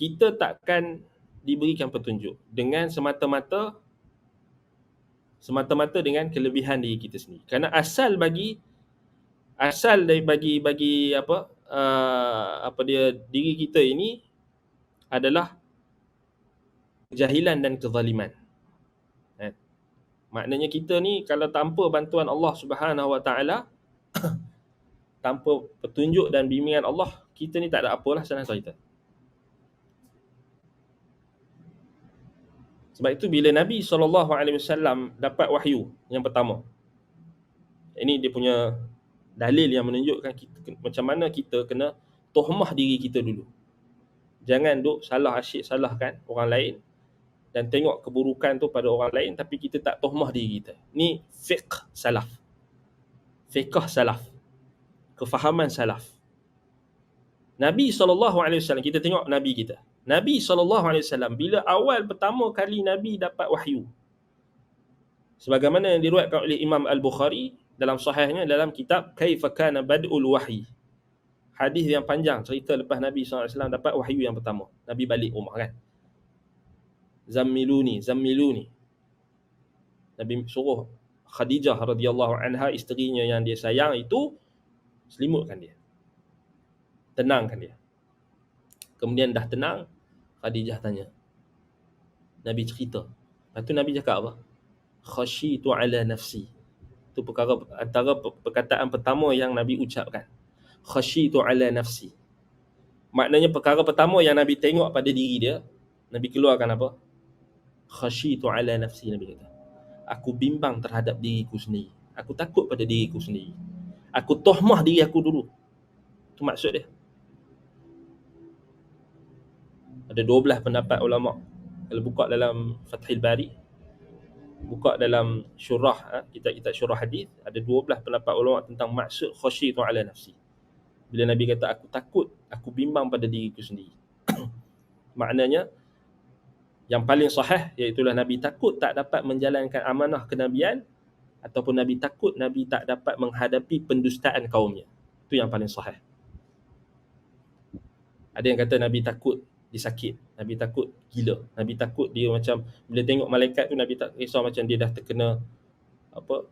kita takkan diberikan petunjuk dengan semata-mata dengan kelebihan diri kita sendiri. Kerana asal bagi diri kita ini adalah kejahilan dan kezaliman. Maknanya kita ni kalau tanpa bantuan Allah Subhanahu Wa Ta'ala, tanpa petunjuk dan bimbingan Allah, kita ni tak ada apalah, senang cerita. Sebab itu bila Nabi SAW dapat wahyu yang pertama, ini dia punya dalil yang menunjukkan kita, macam mana kita kena tohmah diri kita dulu. Jangan duk salahkan orang lain dan tengok keburukan tu pada orang lain, tapi kita tak tohmah diri kita. Ni fiqh salaf. Kefahaman salaf. Nabi SAW, kita tengok Nabi kita. Nabi SAW, bila awal pertama kali Nabi dapat wahyu, sebagaimana yang diriwayatkan oleh Imam Al-Bukhari dalam sahihnya dalam kitab Kaifa Kana Bad'ul Wahyi. Hadis yang panjang cerita lepas Nabi SAW dapat wahyu yang pertama. Nabi balik rumah kan. Zammiluni. Nabi suruh Khadijah radhiyallahu anha, isterinya yang dia sayang itu, selimutkan dia, tenangkan dia. Kemudian dah tenang, Khadijah tanya, Nabi cerita. Lepas tu Nabi cakap apa? Khashitu ala nafsi. Itu antara perkataan pertama yang Nabi ucapkan. Khashitu ala nafsi. Maknanya perkara pertama yang Nabi tengok pada diri dia, Nabi keluarkan apa? Khashitu ala nafsi. Nabi kata, aku bimbang terhadap diriku sendiri. Aku takut pada diriku sendiri. Aku tohmah diri aku dulu. Itu maksud dia. Ada 12 pendapat ulama. Kalau buka dalam Fathil Bari, buka dalam syurah, kitab-kitab syurah hadis, ada 12 pendapat ulama tentang maksud khasyitu ala nafsi. Bila Nabi kata aku takut, aku bimbang pada diriku sendiri. Maknanya yang paling sahih iaitu Nabi takut tak dapat menjalankan amanah kenabian, ataupun Nabi takut Nabi tak dapat menghadapi pendustaan kaumnya. Itu yang paling sahih. Ada yang kata Nabi takut disakit, Nabi takut gila, Nabi takut dia macam bila tengok malaikat tu Nabi tak risau macam dia dah terkena apa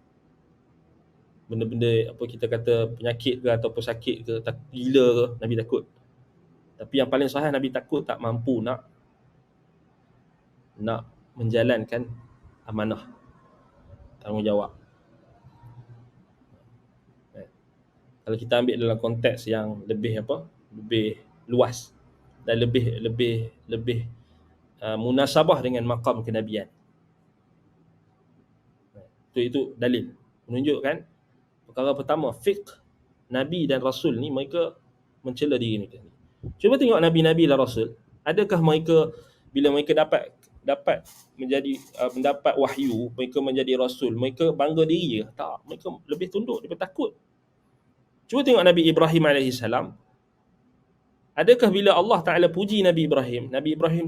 benda-benda apa kita kata penyakit ke ataupun sakit ke, gila ke, Nabi takut. Tapi yang paling sahih Nabi takut tak mampu nak menjalankan amanah, tanggungjawab. Kalau kita ambil dalam konteks yang lebih luas dan lebih munasabah dengan maqam kenabian. Itu dalil menunjukkan perkara pertama, fiqh Nabi dan Rasul ni mereka mencela diri mereka. Cuba tengok Nabi-Nabi dan Rasul, adakah mereka bila mereka dapat menjadi mendapat wahyu, mereka menjadi Rasul, mereka bangga diri ke? Tak, mereka lebih tunduk daripada takut. Cuba tengok Nabi Ibrahim AS. Adakah bila Allah Ta'ala puji Nabi Ibrahim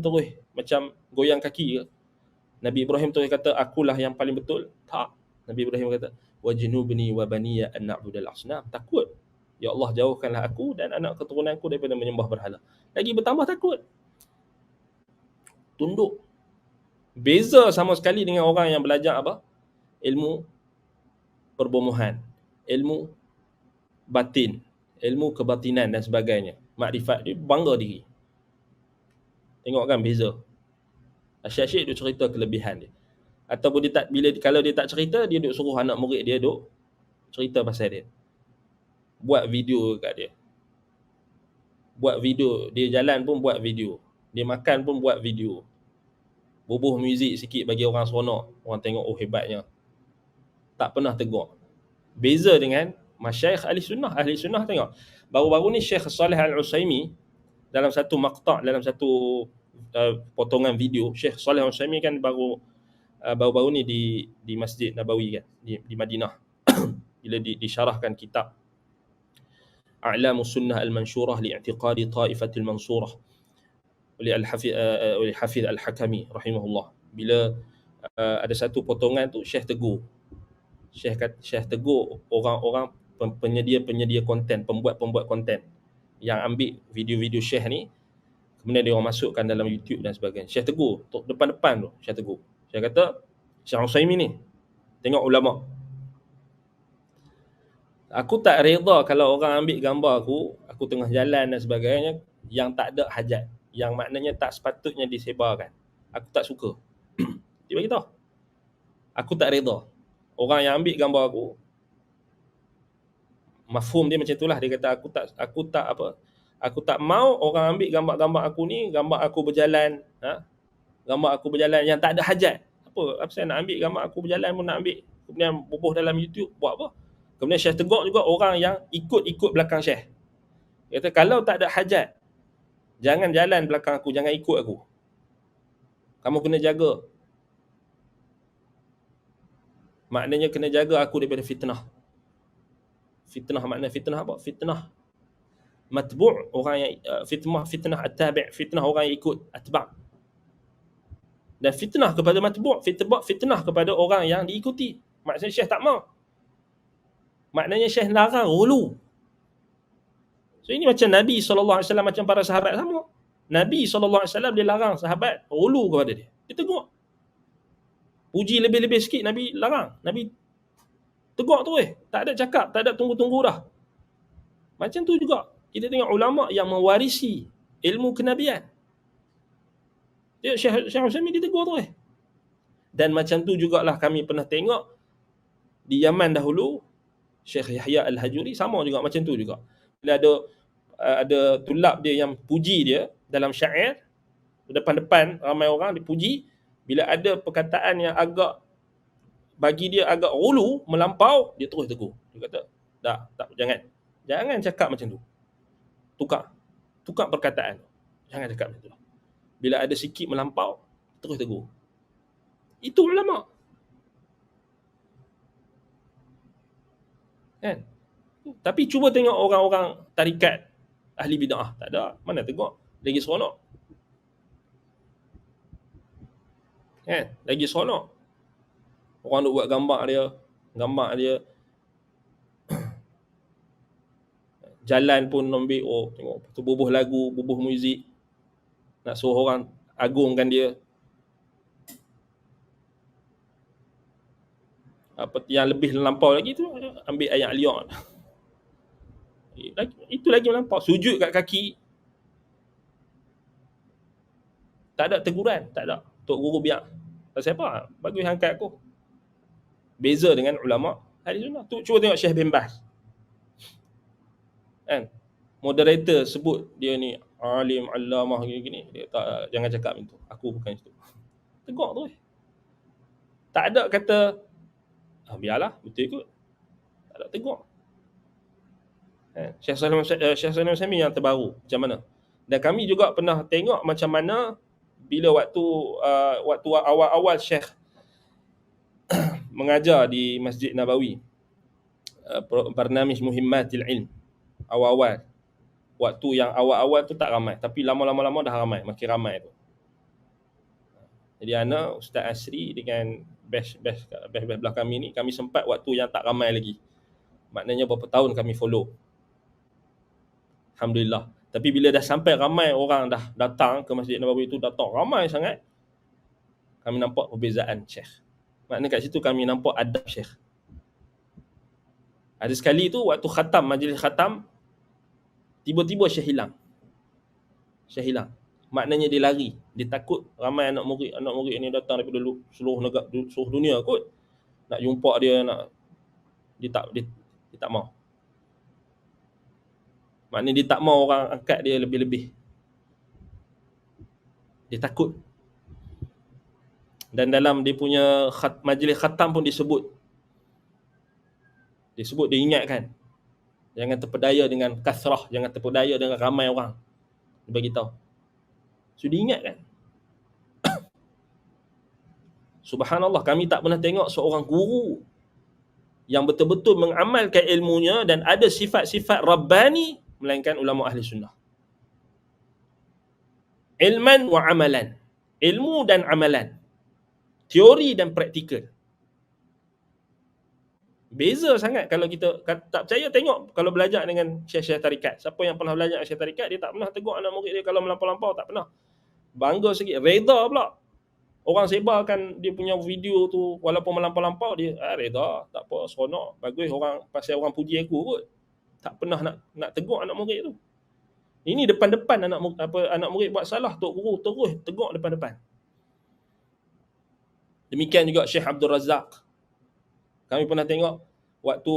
terus macam goyang kaki ke? Nabi Ibrahim terus kata akulah yang paling betul? Tak. Nabi Ibrahim kata wajnubni wa baniya an na'budal asnam. Takut. Ya Allah, jauhkanlah aku dan anak keturunanku daripada menyembah berhala. Lagi bertambah takut. Tunduk. Beza sama sekali dengan orang yang belajar apa? Ilmu perbomohan, ilmu batin, ilmu kebatinan dan sebagainya. Makrifat, dia bangga diri. Tengok kan beza. Asyik-asyik dia cerita kelebihan dia. Ataupun dia tak, kalau dia tak cerita, dia duk suruh anak murid dia duk cerita pasal dia. Buat video kat dia. Buat video, dia jalan pun buat video. Dia makan pun buat video. Bubuh muzik sikit bagi orang seronok. Orang tengok, oh hebatnya. Tak pernah tegur. Beza dengan masyayikh ahli sunnah. Ahli sunnah tengok. Baru-baru ni Syekh Saleh Al-Utsaimin dalam satu maqta', dalam satu potongan video, Syekh Saleh Al-Utsaimin kan baru-baru ni di Masjid Nabawi kan, di Madinah. Bila disyarahkan kitab A'lamus Sunnah Al-Mansyurah li'i'tiqadi Ta'ifatil Mansurah oleh Al-Hafiz Al-Hakami rahimahullah. Bila ada satu potongan tu Syekh tegur. Syekh tegur orang-orang penyedia konten, pembuat konten yang ambil video-video Syekh ni, kemudian dia orang masukkan dalam YouTube dan sebagainya. Syekh tegur, depan-depan tu Syekh tegur. Syekh kata, Syekh Utsaimin ni, tengok ulama. Aku tak reda kalau orang ambil gambar aku tengah jalan dan sebagainya, yang tak ada hajat, yang maknanya tak sepatutnya disebarkan. Aku tak suka. Dia bagi tahu. Aku tak reda. Orang yang ambil gambar mafhum dia macam itulah. Dia kata aku tak mau orang ambil gambar-gambar aku ni, gambar aku berjalan, gambar aku berjalan yang tak ada hajat. Apa saya nak ambil gambar aku berjalan pun nak ambil, kemudian bubuh dalam YouTube, buat apa? Kemudian Syekh tegur juga orang yang ikut belakang Syekh. Dia kata kalau tak ada hajat, jangan jalan belakang aku, jangan ikut aku. Kamu kena jaga. Maknanya kena jaga aku daripada fitnah. Fitnah makna fitnah apa? Fitnah matbu', orang yang fitnah at-tabi', fitnah orang yang ikut, atba'. Dan fitnah kepada matbu', fitnah kepada orang yang diikuti. Maksudnya Syekh tak mau. Maknanya Syekh larang ghulu. So ini macam Nabi SAW, macam para sahabat sama. Nabi SAW dia larang sahabat ghulu kepada dia. Dia tegur. Puji lebih-lebih sikit Nabi larang. Nabi tegur tu tak ada cakap, tak ada tunggu-tunggu dah. Macam tu juga kita tengok ulama yang mewarisi ilmu kenabian. Dia Syekh Utsaimin dia tegur tu Dan macam tu jugalah kami pernah tengok di Yaman dahulu, Syekh Yahya Al-Hajuri sama juga macam tu juga. Bila ada tulab dia yang puji dia dalam syair, depan-depan ramai orang dipuji, bila ada perkataan yang agak bagi dia agak ghulu, melampau, dia terus tegur. Dia kata, tak, jangan cakap macam tu. Tukar perkataan. Jangan cakap macam tu. Bila ada sikit melampau, terus tegur. Itu ulama. Kan? Tapi cuba tengok orang-orang tarikat ahli bid'ah, tak ada. Mana tengok? Lagi seronok. Kan? Lagi seronok. Orang duk buat gambar dia jalan pun ambil, oh tengok tu bubuh lagu, bubuh muzik, nak suruh orang agungkan dia. Apa yang lebih lampau lagi tu, ambil ayat liak. Itu lagi melampau. Sujud kat kaki, tak ada teguran, tak ada. Tok guru biar. Pasal apa? Bagus angkat aku. Beza dengan ulama ahli sunnah. Tu cuba tengok Syekh bin Baz. Kan? Moderator sebut dia ni alim, allamah gini-gini. Dia tak, jangan cakap macam tu. Aku bukan itu. Tegak tu. Tak ada kata biarlah, betul ikut. Tak ada tegak. Syekh Salim Utsaimin yang terbaru macam mana? Dan kami juga pernah tengok macam mana bila waktu awal-awal Syekh mengajar di Masjid Nabawi, Barnamij Muhimmatil Ilm, awal-awal. Waktu yang awal-awal tu tak ramai, tapi lama-lama dah ramai, makin ramai tu. Jadi ana Ustaz Asri dengan batch belah kami ni, kami sempat waktu yang tak ramai lagi. Maknanya berapa tahun kami follow. Alhamdulillah. Tapi bila dah sampai ramai orang dah datang ke Masjid Nabawi tu, datang ramai sangat, kami nampak perbezaan Syekh. Maknanya kat situ kami nampak adab Syekh. Ada sekali tu waktu khatam, majlis khatam, tiba-tiba Syekh hilang. Syekh hilang. Maknanya dia lari. Dia takut ramai anak murid ni datang daripada seluruh negara, seluruh dunia kot. Nak jumpa dia, dia tak mau. Maknanya dia tak mau orang angkat dia lebih-lebih. Dia takut. Dan dalam dia punya majlis khatam pun disebut, dia ingatkan, jangan terpedaya dengan kasrah, jangan terpedaya dengan ramai orang. Dia bagi tahu. So dia ingatkan. Subhanallah, kami tak pernah tengok seorang guru yang betul-betul mengamalkan ilmunya dan ada sifat-sifat Rabbani melainkan ulama ahli sunnah. Ilman wa amalan. Ilmu dan amalan. Teori dan praktikal. Beza sangat kalau kita tak percaya, tengok kalau belajar dengan syekh-syekh tarikat. Siapa yang pernah belajar dengan syekh tarikat, dia tak pernah tegur anak murid dia kalau melampau-lampau, tak pernah. Bangga sikit, reda pula. Orang sebarkan dia punya video tu walaupun melampau-lampau, dia reda, tak apa, seronok, bagus, orang pasal orang puji aku kot. Tak pernah nak tegur anak murid tu. Ini depan-depan anak murid buat salah, tok guru terus tegur depan-depan. Demikian juga Syekh Abdul Razak. Kami pernah tengok waktu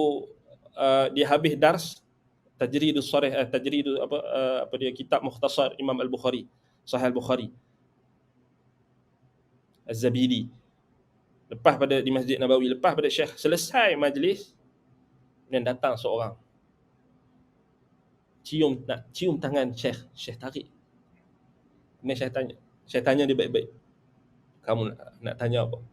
dia habis dars tajridus sharih, tajridus apa dia, kitab mukhtasar Imam Al-Bukhari, Sahih Al-Bukhari, Az-Zabidi. Lepas pada di Masjid Nabawi, lepas pada Syekh selesai majlis, dan datang seorang nak cium tangan Syekh tarik. Kemudian Syekh tanya dia baik-baik, kamu nak tanya apa?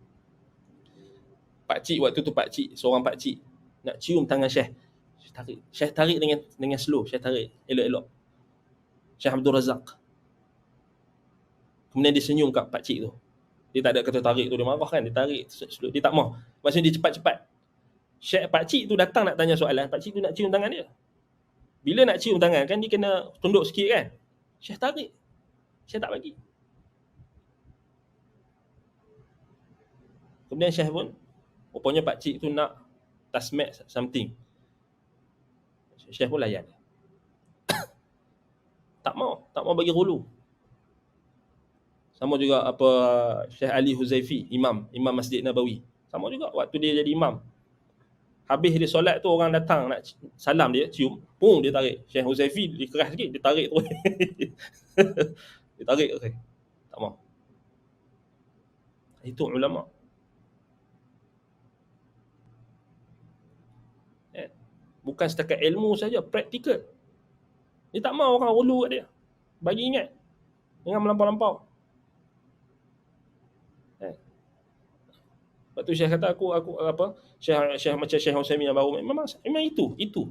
Pakcik waktu tu, seorang pakcik nak cium tangan Syekh. Syekh tarik dengan slow, Syekh tarik elok-elok. Syekh Abdul Razak. Kemudian dia senyum kat pakcik tu. Dia tak ada kata tarik tu, dia marah kan, dia tarik slow. Dia tak mau. Maksudnya dia cepat-cepat. Syekh pakcik tu datang nak tanya soalan, pakcik tu nak cium tangan dia. Bila nak cium tangan kan, dia kena tunduk sikit kan. Syekh tarik. Syekh tak bagi. Kemudian Syekh pun, rupanya pakcik tu nak tasmek something. Syekh pun layan. tak mau bagi hulu. Sama juga Syekh Ali Huzaifi, imam Masjid Nabawi. Sama juga waktu dia jadi imam. Habis dia solat tu, orang datang nak salam dia, cium, pung dia tarik. Syekh Huzaifi dia keras sikit, dia tarik tu. Dia tarik tu. Tak mau. Itu ulama. Bukan setakat ilmu saja, praktikal. Dia tak mau orang hulu kat dia. Bagi ingat. Jangan melampau-lampau. Lepas tu Syekh kata aku apa, Syekh macam Syekh Utsaimin yang baru, memang itu.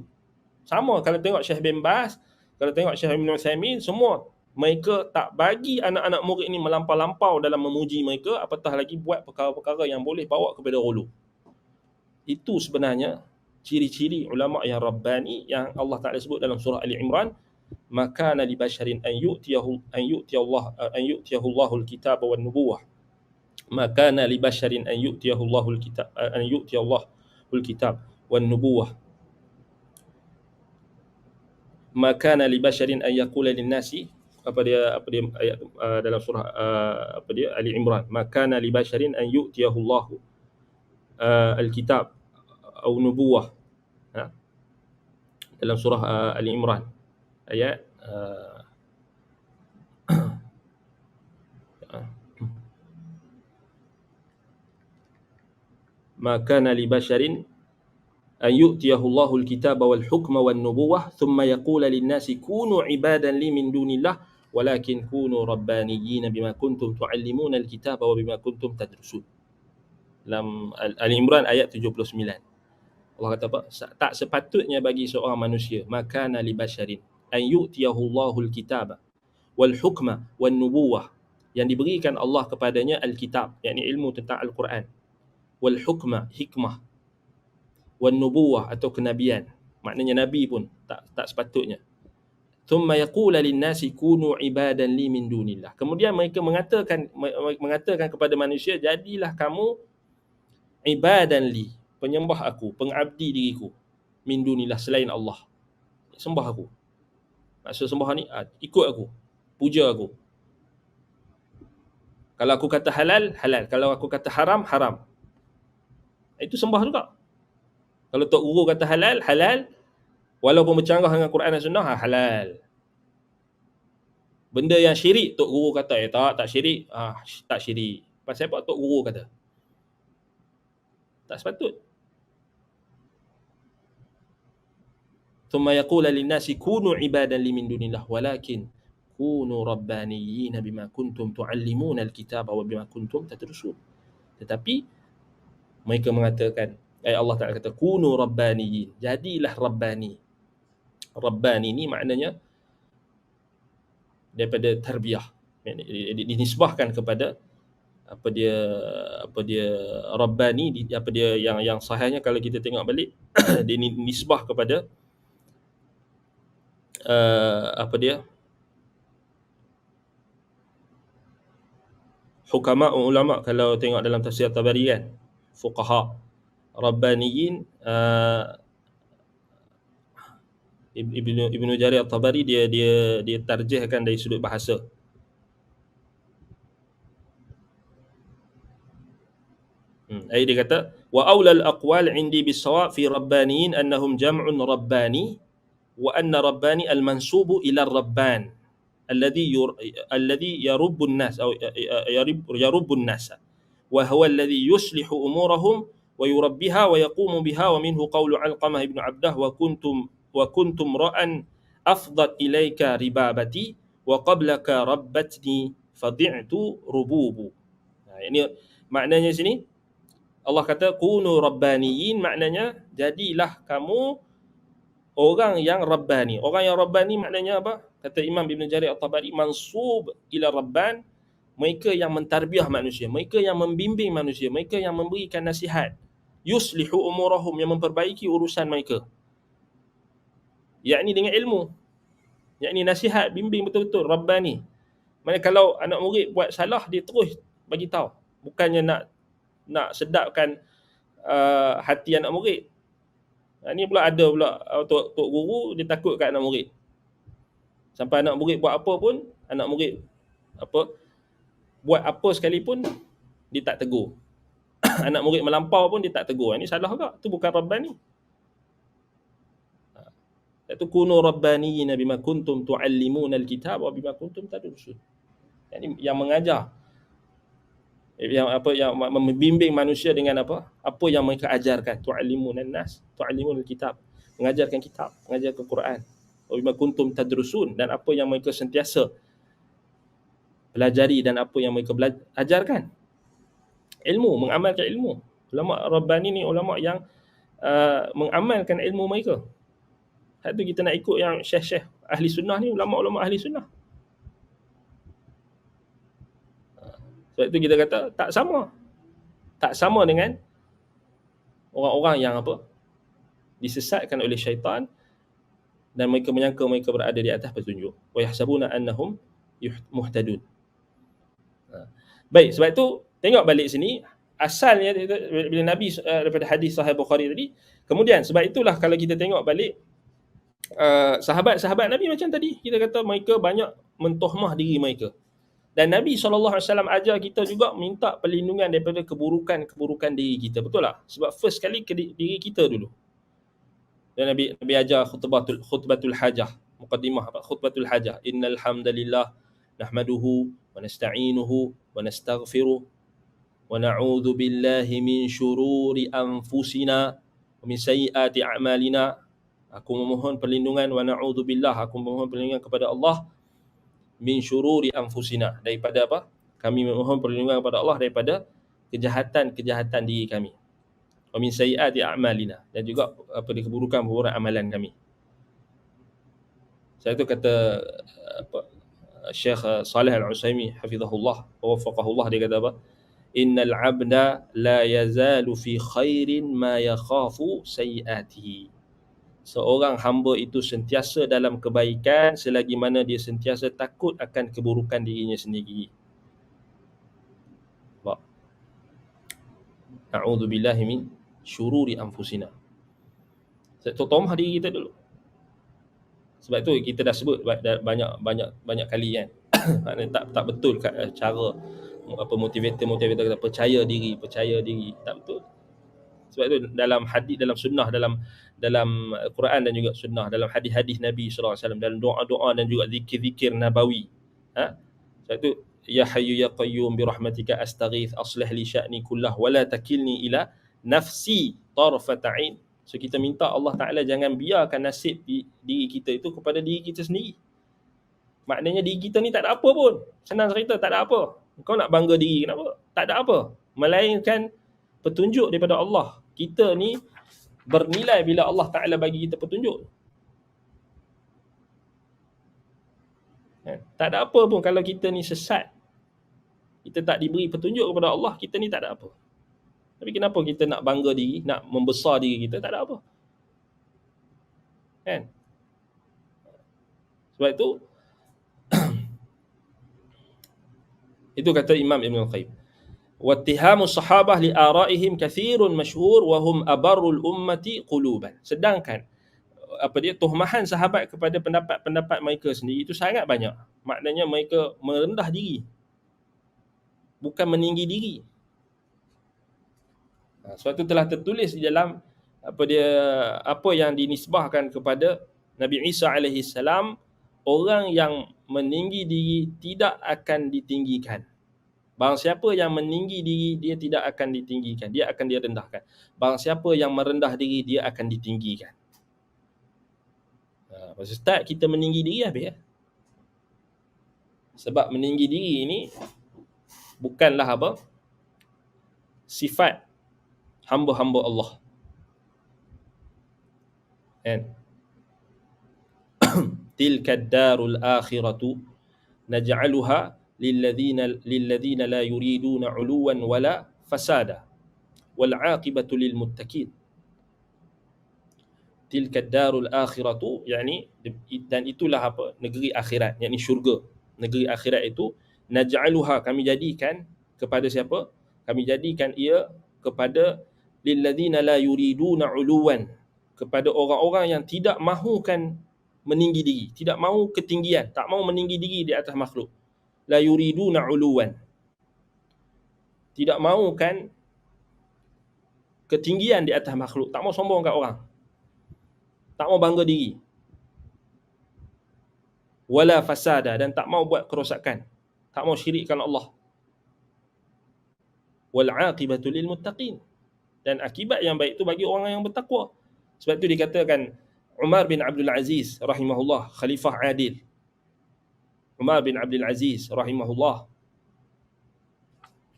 Sama kalau tengok Syekh bin Baz, kalau tengok Syekh Ibn Utsaimin, semua mereka tak bagi anak-anak murid ni melampau-lampau dalam memuji mereka, apatah lagi buat perkara-perkara yang boleh bawa kepada ghulu. Itu sebenarnya ciri-ciri ulama yang rabbani yang Allah Taala sebut dalam surah Ali Imran, maka li basharin an yu'tiyahu Allahul kitab wan nubuwah. Maka li basharin an yu'tiyahu Allahul kitab wan nubuwah. Maka li basharin an yaqula lin nasi, apa dia ayat dalam surah apa dia Ali Imran, maka li basharin an yu'tiyahu Allahu al-kitab atau nubuwah, dalam surah Ali Imran ayat maka li basharin an yu'tiyahu Allahu al-kitaba wal hukma wan nubuwah thumma yaqula lin nasi kunu ibadan li min dunillah walakin kunu rabbaniyyin bima kuntum tu'allimuna al-kitaba wa bima kuntum tadrusun. Dalam Ali Imran ayat 79. Allah kata apa? Tak sepatutnya bagi seorang manusia, maka li basharin an yu'tiyahu Allahu al-kitaba wal hukma wan nubuwah, yang diberikan Allah kepadanya al-kitab, yakni ilmu tentang Al-Quran, wal hukma, hikmah, wan nubuwah atau kenabian, maknanya nabi pun tak sepatutnya. Thumma yaqula lin-nasi kunu ibadan li min dunillah. Kemudian mereka mengatakan kepada manusia, jadilah kamu ibadan li, penyembah aku, pengabdi diriku, min dunillah, selain Allah. Sembah aku. Maksud sembah ni ikut aku, puja aku. Kalau aku kata halal, halal. Kalau aku kata haram, haram. Itu sembah juga. Kalau Tok Guru kata halal, halal. Walaupun bercanggah dengan Quran dan Sunnah, halal. Benda yang syirik, Tok Guru kata, tak syirik. Tak syirik. Pasal apa Tok Guru kata? Tak sepatut. Thumma yaqula lin-nasi kunu ibadan li min dunillah walakin kunu rabbaniyyin bima kuntum tu'allimuna al-kitaba wa bima kuntum tadrusun. Tetapi mereka mengatakan, Allah Ta'ala kata kunu rabbaniyyin, jadilah rabbani. Rabbani ni maknanya daripada tarbiyah, dinisbahkan kepada apa dia rabbani, apa dia yang sahihnya kalau kita tengok balik dia nisbah kepada apa dia hukama ulama. Kalau tengok dalam tafsir Tabari kan, fuqaha rabbaniyin, Ibnu Jarir At-Tabari dia tarjihkan dari sudut bahasa. Dia kata wa aulal aqwal indi bisawab fi rabbaniyin annahum jam'un rabbani wa anna rabbani al-mansubu ila ar-rabban alladhi yarubbu an-nas atau yarubbu an-nas wa huwa alladhi yuslihu umurahum wa yurabbiha wa yaqumu biha, wa minhu qawlu Alqamah ibn Abdah wa kuntum ra'an afdat ilaika ribabati wa qablaka rabbatni fadi'tu rububu. Ini maknanya sini Allah kata kunu rabbaniyin, maknanya jadilah kamu orang yang rabbani. Orang yang rabbani maknanya apa? Kata Imam Ibn Jarir At-Tabari, mansub ila rabban, mereka yang mentarbiah manusia, mereka yang membimbing manusia, mereka yang memberikan nasihat. Yuslihu umurahum, yang memperbaiki urusan mereka. Yakni dengan ilmu. Yakni nasihat, bimbing betul-betul, rabbani. Maksudnya kalau anak murid buat salah, dia terus bagi tahu. Bukannya nak sedapkan hati anak murid. Ni pula ada pula tok guru, dia takut kat anak murid. Sampai anak murid buat apa pun, anak murid buat apa sekalipun dia tak tegur. Anak murid melampau pun dia tak tegur. Ini salah juga. Itu bukan rabbani. Itu kunu rabbaniyyin bima kuntum tu'allimuna al-kitab wa bima kuntum tadrusun. Yang mengajar, yang membimbing manusia dengan apa yang mereka ajarkan. Tu'allimun an-nas, tu'allimun al-kitab, mengajarkan kitab, mengajarkan Quran. Wa bima kuntum tadrusun, dan apa yang mereka sentiasa pelajari dan apa yang mereka ajarkan. Ilmu, mengamalkan ilmu. Ulama Rabbani ni ulama yang mengamalkan ilmu mereka. Hak tu kita nak ikut yang syekh-syekh ahli sunnah ni, ulama-ulama ahli sunnah. Sebab tu kita kata tak sama. Tak sama dengan orang-orang yang apa? Disesatkan oleh syaitan dan mereka menyangka mereka berada di atas petunjuk. Wa yahsabuna annahum muhtadun. Baik, sebab itu tengok balik sini asalnya bila Nabi daripada hadis Sahih Bukhari tadi. Kemudian sebab itulah kalau kita tengok balik sahabat-sahabat Nabi macam tadi, kita kata mereka banyak mentohmah diri mereka. Dan Nabi SAW ajar kita juga minta perlindungan daripada keburukan-keburukan diri kita. Betul tak? Sebab first kali ke diri kita dulu. Dan Nabi ajar khutbatul hajah, muqaddimah khutbatul hajah. Innal hamdalillah nahmaduhu wa nasta'inuhu wa nastaghfiruh wa na'udzu billahi min syururi anfusina wa min sayyiati a'malina. Aku memohon perlindungan wa na'udzu billah, aku memohon perlindungan kepada Allah min syururi anfusina, daripada apa? Kami memohon perlindungan kepada Allah daripada kejahatan-kejahatan diri kami. Wa min sayyiati a'malina, dan juga apa keburukan-keburukan amalan kami. Saya tu kata Syekh Saleh Al-Utsaimin hafizahullah wa waffaqahullah, dia kata apa? Innal 'abda la yazalu fi khairin ma yakhafu sayyiatihi. Seorang hamba itu sentiasa dalam kebaikan selagi mana dia sentiasa takut akan keburukan dirinya sendiri. Na'udzubillahi min syururi anfusina. Tomah diri kita dulu. Sebab tu kita dah sebut banyak kali kan. tak betul cara motivator kata percaya diri, tak betul. Sebab tu dalam hadis, dalam sunnah, dalam Quran dan juga sunnah, dalam hadis-hadis Nabi sallallahu alaihi wasallam, dalam doa-doa dan juga zikir-zikir nabawi. Sebab tu ya hayyu ya qayyum bi rahmatika astaghith aslih li sya'ni kullah wa la takilni ila nafsi tarfat ain. So kita minta Allah Taala jangan biarkan nasib diri kita itu kepada diri kita sendiri. Maknanya diri kita ni tak ada apa pun. Senang cerita, tak ada apa. Kau nak bangga diri kenapa? Tak ada apa. Melainkan petunjuk daripada Allah. Kita ni bernilai bila Allah Ta'ala bagi kita petunjuk. Tak ada apa pun kalau kita ni sesat. Kita tak diberi petunjuk kepada Allah, kita ni tak ada apa. Tapi kenapa kita nak bangga diri, nak membesar diri kita, tak ada apa. Kan? Sebab itu, itu kata Imam Ibn Al-Qayyim. Wattihamu sahabah li ara'ihim kathirun masyhur wa hum abarrul ummati quluban. Sedangkan tuhmahan sahabat kepada pendapat-pendapat mereka sendiri itu sangat banyak. Maknanya mereka merendah diri, bukan meninggi diri. Sebab itu telah tertulis di dalam apa yang dinisbahkan kepada Nabi Isa alaihi salam, orang yang meninggi diri tidak akan ditinggikan. Barang siapa yang meninggi diri, dia tidak akan ditinggikan, dia akan direndahkan. Barang siapa yang merendah diri, dia akan ditinggikan. Pasal start kita meninggi diri habis ya. Sebab meninggi diri ini bukanlah apa? Sifat hamba-hamba Allah. Kan? Tilka ad-darul akhiratu naj'aluha lilladzina la yuriduna 'uluwan wala fasada wal 'aqibatu lil muttaqin. Tilka ad-darul akhiratu, yakni, dan itulah apa? Negeri akhirat, yakni syurga. Negeri akhirat itu naj'aluha, kami jadikan kepada siapa? Kami jadikan ia kepada lilladzina la yuriduna 'uluwan, kepada orang-orang yang tidak mahukan meninggi diri, tidak mahu ketinggian, tak mahu meninggi diri di atas makhluk. La yuriduna 'uluwan, tidak mahukan ketinggian di atas makhluk, tak mahu sombong kat orang, tak mahu bangga diri. Wala fasada, dan tak mahu buat kerosakan, tak mahu syirikkan Allah. Wal 'aqibatu lil muttaqin, dan akibat yang baik itu bagi orang yang bertakwa. Sebab itu dikatakan Umar bin Abdul Aziz rahimahullah, khalifah adil. Umar bin Abdul Aziz rahimahullah,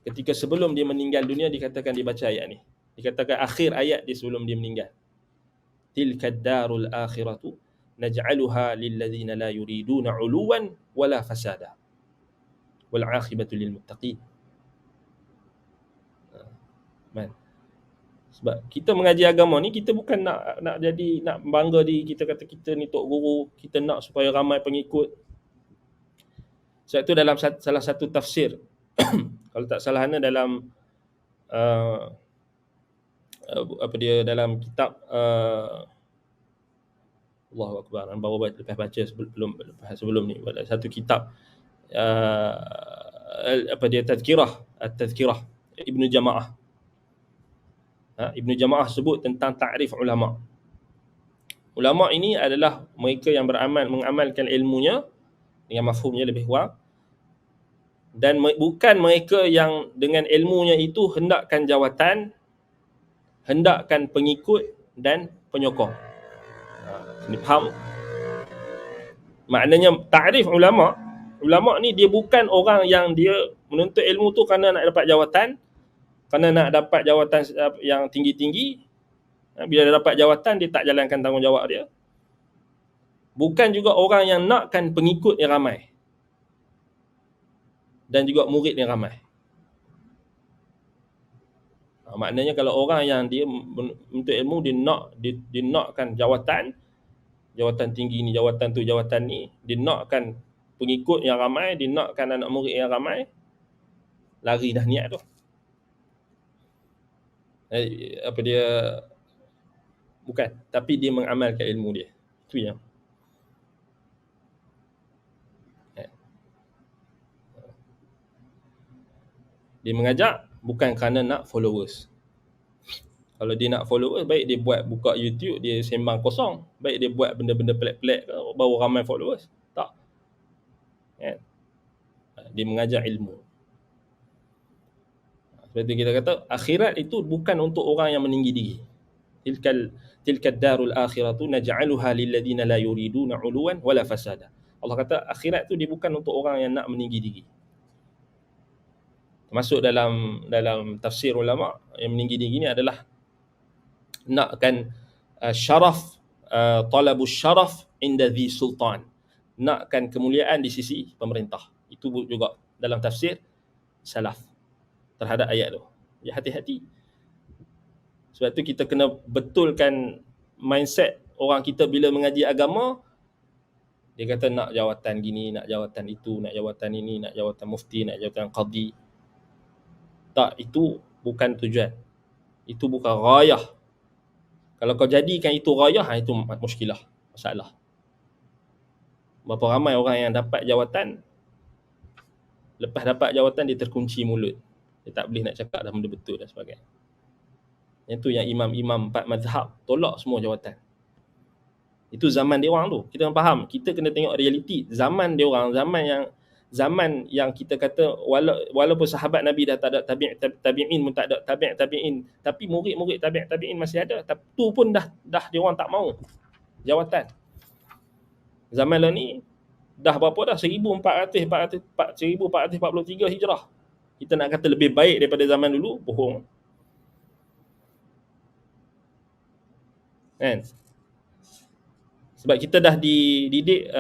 ketika sebelum dia meninggal dunia, dikatakan dia baca ayat ni. Dikatakan akhir ayat dia sebelum dia meninggal. Tilka ad-darul akhiratu naj'aluha lilladzina la yuriduna 'uluwan wala fasada. Wal 'aqibatu lil muttaqin. Man. Sebab kita mengaji agama ni, kita bukan nak jadi, nak bangga diri kita kata kita ni tok guru, kita nak supaya ramai pengikut. Sebab tu dalam salah satu tafsir kalau tak salah dalam apa dia, dalam kitab Allahu Akbar, baru lepas baca sebelum ni, ada satu kitab apa dia, Tazkirah Ibnu Jamaah. Ibnu Jamaah sebut tentang ta'rif ulama. Ulama ini adalah mereka yang mengamalkan ilmunya dengan mafhumnya lebih kurang, dan bukan mereka yang dengan ilmunya itu hendakkan jawatan, hendakkan pengikut dan penyokong. Ini faham? Maknanya ta'rif ulama ni dia bukan orang yang dia menuntut ilmu tu kerana nak dapat jawatan, kerana nak dapat jawatan yang tinggi-tinggi. Bila dia dapat jawatan, dia tak jalankan tanggungjawab dia. Bukan juga orang yang nakkan pengikut yang ramai dan juga murid yang ramai. Maknanya kalau orang yang dia menuntut ilmu, dia nakkan jawatan tinggi ni, jawatan tu, jawatan ni, dia nakkan pengikut yang ramai, dia nakkan anak murid yang ramai, lari dah niat tu. Apa dia, bukan, tapi dia mengamalkan ilmu dia. Itu yang dia mengajak bukan kerana nak followers. Kalau dia nak followers, baik dia buka YouTube, dia sembang kosong. Baik dia buat benda-benda pelik-pelik, baru ramai followers. Tak. Dia mengajak ilmu. Seperti kita kata, akhirat itu bukan untuk orang yang meninggi diri. Tilka ad-darul akhiratu naj'aluha lilladzina la yuriduna 'uluwan wala fasada. Allah kata akhirat tu dia bukan untuk orang yang nak meninggi diri. Masuk dalam tafsir ulama, yang meninggi diri ni adalah nakkan syaraf, talabus syaraf inda dhi sultan, nakkan kemuliaan di sisi pemerintah. Itu juga dalam tafsir salaf terhadap ayat tu. Ya, hati-hati. Sebab tu kita kena betulkan mindset orang kita bila mengaji agama. Dia kata nak jawatan gini, nak jawatan itu, nak jawatan ini, nak jawatan mufti, nak jawatan qadi. Tak, itu bukan tujuan. Itu bukan ghayah. Kalau kau jadikan itu ghayah, itu muskilah, masalah. Berapa ramai orang yang dapat jawatan, lepas dapat jawatan dia terkunci mulut. Dia tak boleh nak cakap dah benda betul dan sebagainya. Itu yang imam-imam 4 mazhab tolak semua jawatan. Itu zaman dia orang tu. Kita kena faham, kita kena tengok realiti zaman dia orang, zaman yang kita kata walaupun sahabat Nabi dah tak ada, tabi'in pun tak ada, tabi'in, tapi murid-murid tabi'in masih ada. Tapi tu pun dah dia orang tak mau jawatan. Zaman lah ni dah berapa dah, 1443 Hijrah. Kita nak kata lebih baik daripada zaman dulu, bohong. Kan? Sebab kita dah dididik,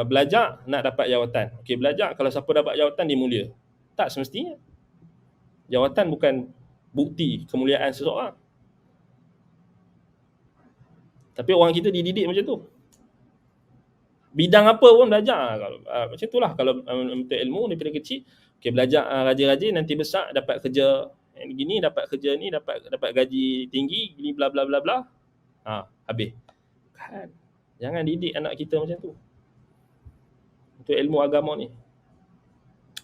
belajar nak dapat jawatan. Belajar, kalau siapa dapat jawatan dia mulia. Tak semestinya. Jawatan bukan bukti kemuliaan seseorang. Tapi orang kita dididik macam tu. Bidang apa pun belajar. Macam itulah kalau untuk ilmu daripada kecil. Belajar rajin-rajin, nanti besar dapat kerja gini, dapat kerja ni, dapat gaji tinggi, gini bla bla bla bla. Habis. Kan? Jangan didik anak kita macam tu. Untuk ilmu agama ni.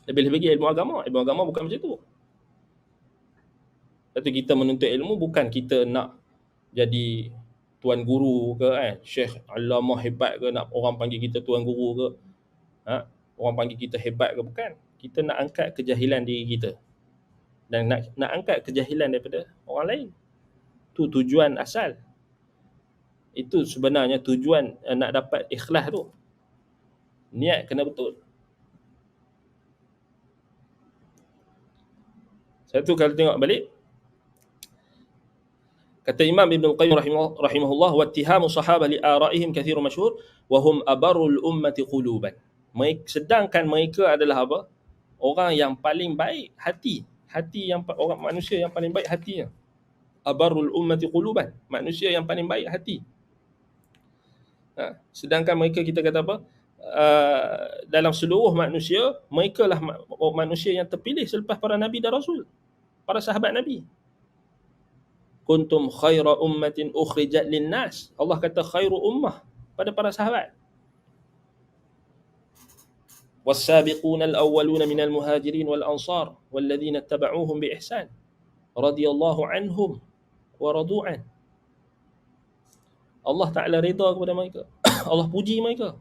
Lebih-lebih ilmu agama bukan macam tu. Lepas tu kita menuntut ilmu bukan kita nak jadi tuan guru ke, Syekh Alamah hebat ke, nak orang panggil kita tuan guru ke, orang panggil kita hebat ke, bukan. Kita nak angkat kejahilan diri kita dan nak angkat kejahilan daripada orang lain. Tu tujuan asal. Itu sebenarnya tujuan nak dapat ikhlas tu. Niat kena betul. Satu kalau tengok balik, Kata Imam Ibn Qayyim rahimahullah, wattihamu sahabah li ara'ihim kathirun masyhur wa hum abarul ummati quluban. Sedangkan mereka adalah apa? Orang yang paling baik hati. Orang manusia yang paling baik hatinya. Abarul ummati quluban, manusia yang paling baik hati. Sedangkan mereka, kita kata apa? Dalam seluruh manusia, mereka lah manusia yang terpilih selepas para nabi dan rasul, para sahabat nabi. Kuntum khaira ummatin ukhrijat linnas. Allah kata khairu ummah pada para sahabat. Was-sabiquna al-awwaluna minal muhajirin wal ansar walladzina ittaba'uuhum bi ihsan radhiyallahu anhum wa radu an. Allah Taala redha kepada mereka. Allah puji mereka.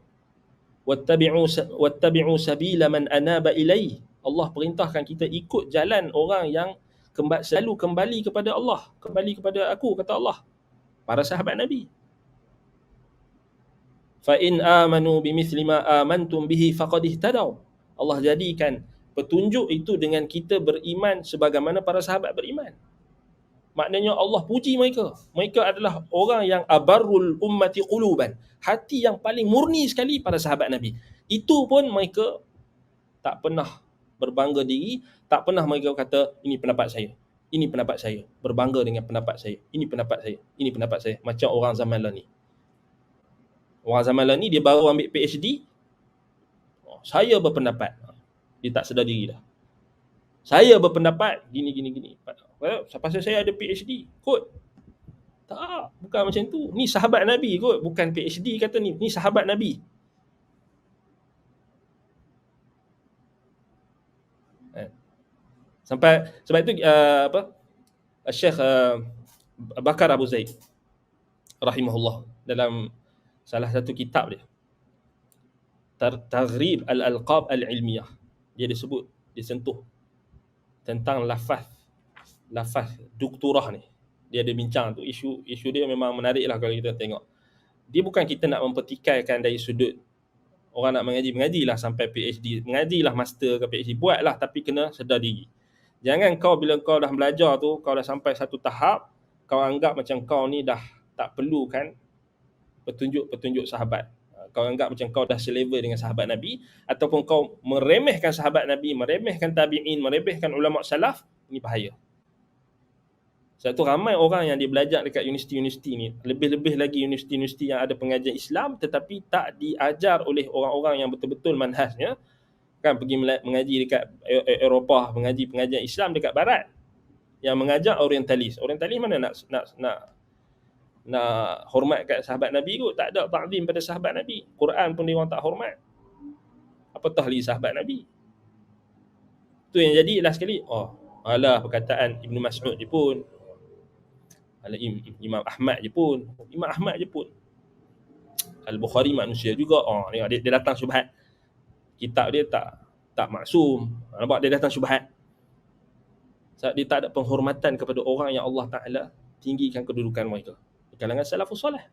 Wattabi'u sabila man anaba ilaihi. Allah perintahkan kita ikut jalan orang yang selalu kembali kepada Allah, kembali kepada aku, kata Allah, para sahabat Nabi. Fa in amanu bimithli ma amantum bihi faqad ihtadaw. Allah jadikan petunjuk itu dengan kita beriman sebagaimana para sahabat beriman. Maknanya Allah puji mereka. Mereka adalah orang yang abarrul ummati quluban, hati yang paling murni sekali para sahabat Nabi. Itu pun mereka tak pernah berbangga diri, tak pernah mereka kata ini pendapat saya, ini pendapat saya, berbangga dengan pendapat saya, ini pendapat saya, ini pendapat saya. Macam orang zaman lah ni. Orang zaman lah ni dia baru ambil PhD, saya berpendapat, dia tak sedar diri dah. Saya berpendapat gini. Pasal saya ada PhD kot. Tak, bukan macam tu. Ni sahabat Nabi kot, bukan PhD kata ni sahabat Nabi. Sebab itu Syekh Bakar Abu Zaid rahimahullah dalam salah satu kitab dia, Taghrib al-Alqab al-Ilmiyah, dia sentuh tentang lafaz doktorah ni. Dia ada bincang tu, isu dia memang menarik lah kalau kita tengok. Dia bukan kita nak mempertikaikan dari sudut orang nak mengajilah sampai PhD, mengajilah master ke PhD, buatlah, tapi kena sedar diri. Jangan bila kau dah belajar tu, kau dah sampai satu tahap, kau anggap macam kau ni dah tak perlukan petunjuk sahabat. Kau anggap macam kau dah selevel dengan sahabat Nabi, ataupun kau meremehkan sahabat Nabi, meremehkan tabi'in, meremehkan ulama' salaf. Ini bahaya. Sebab tu ramai orang yang dia belajar dekat universiti-universiti ni, lebih-lebih lagi universiti-universiti yang ada pengajian Islam, tetapi tak diajar oleh orang-orang yang betul-betul manhajnya. Kan pergi mengaji dekat Eropah, mengaji pengajian Islam dekat barat, yang mengajar orientalis. Orientalis mana nak hormat kat sahabat Nabi kot, tak ada ta'zim pada sahabat Nabi. Quran pun dia orang tak hormat, apatah lagi sahabat Nabi. Tu yang jadi last sekali, alah perkataan Ibn Mas'ud je pun, alah Imam Ahmad je pun, Al-Bukhari manusia juga. Dia datang syubhat, kitab dia tak maksum. Nampak, dia datang syubhat sebab dia tak ada penghormatan kepada orang yang Allah Ta'ala tinggikan kedudukan mereka di kalangan salafus soleh.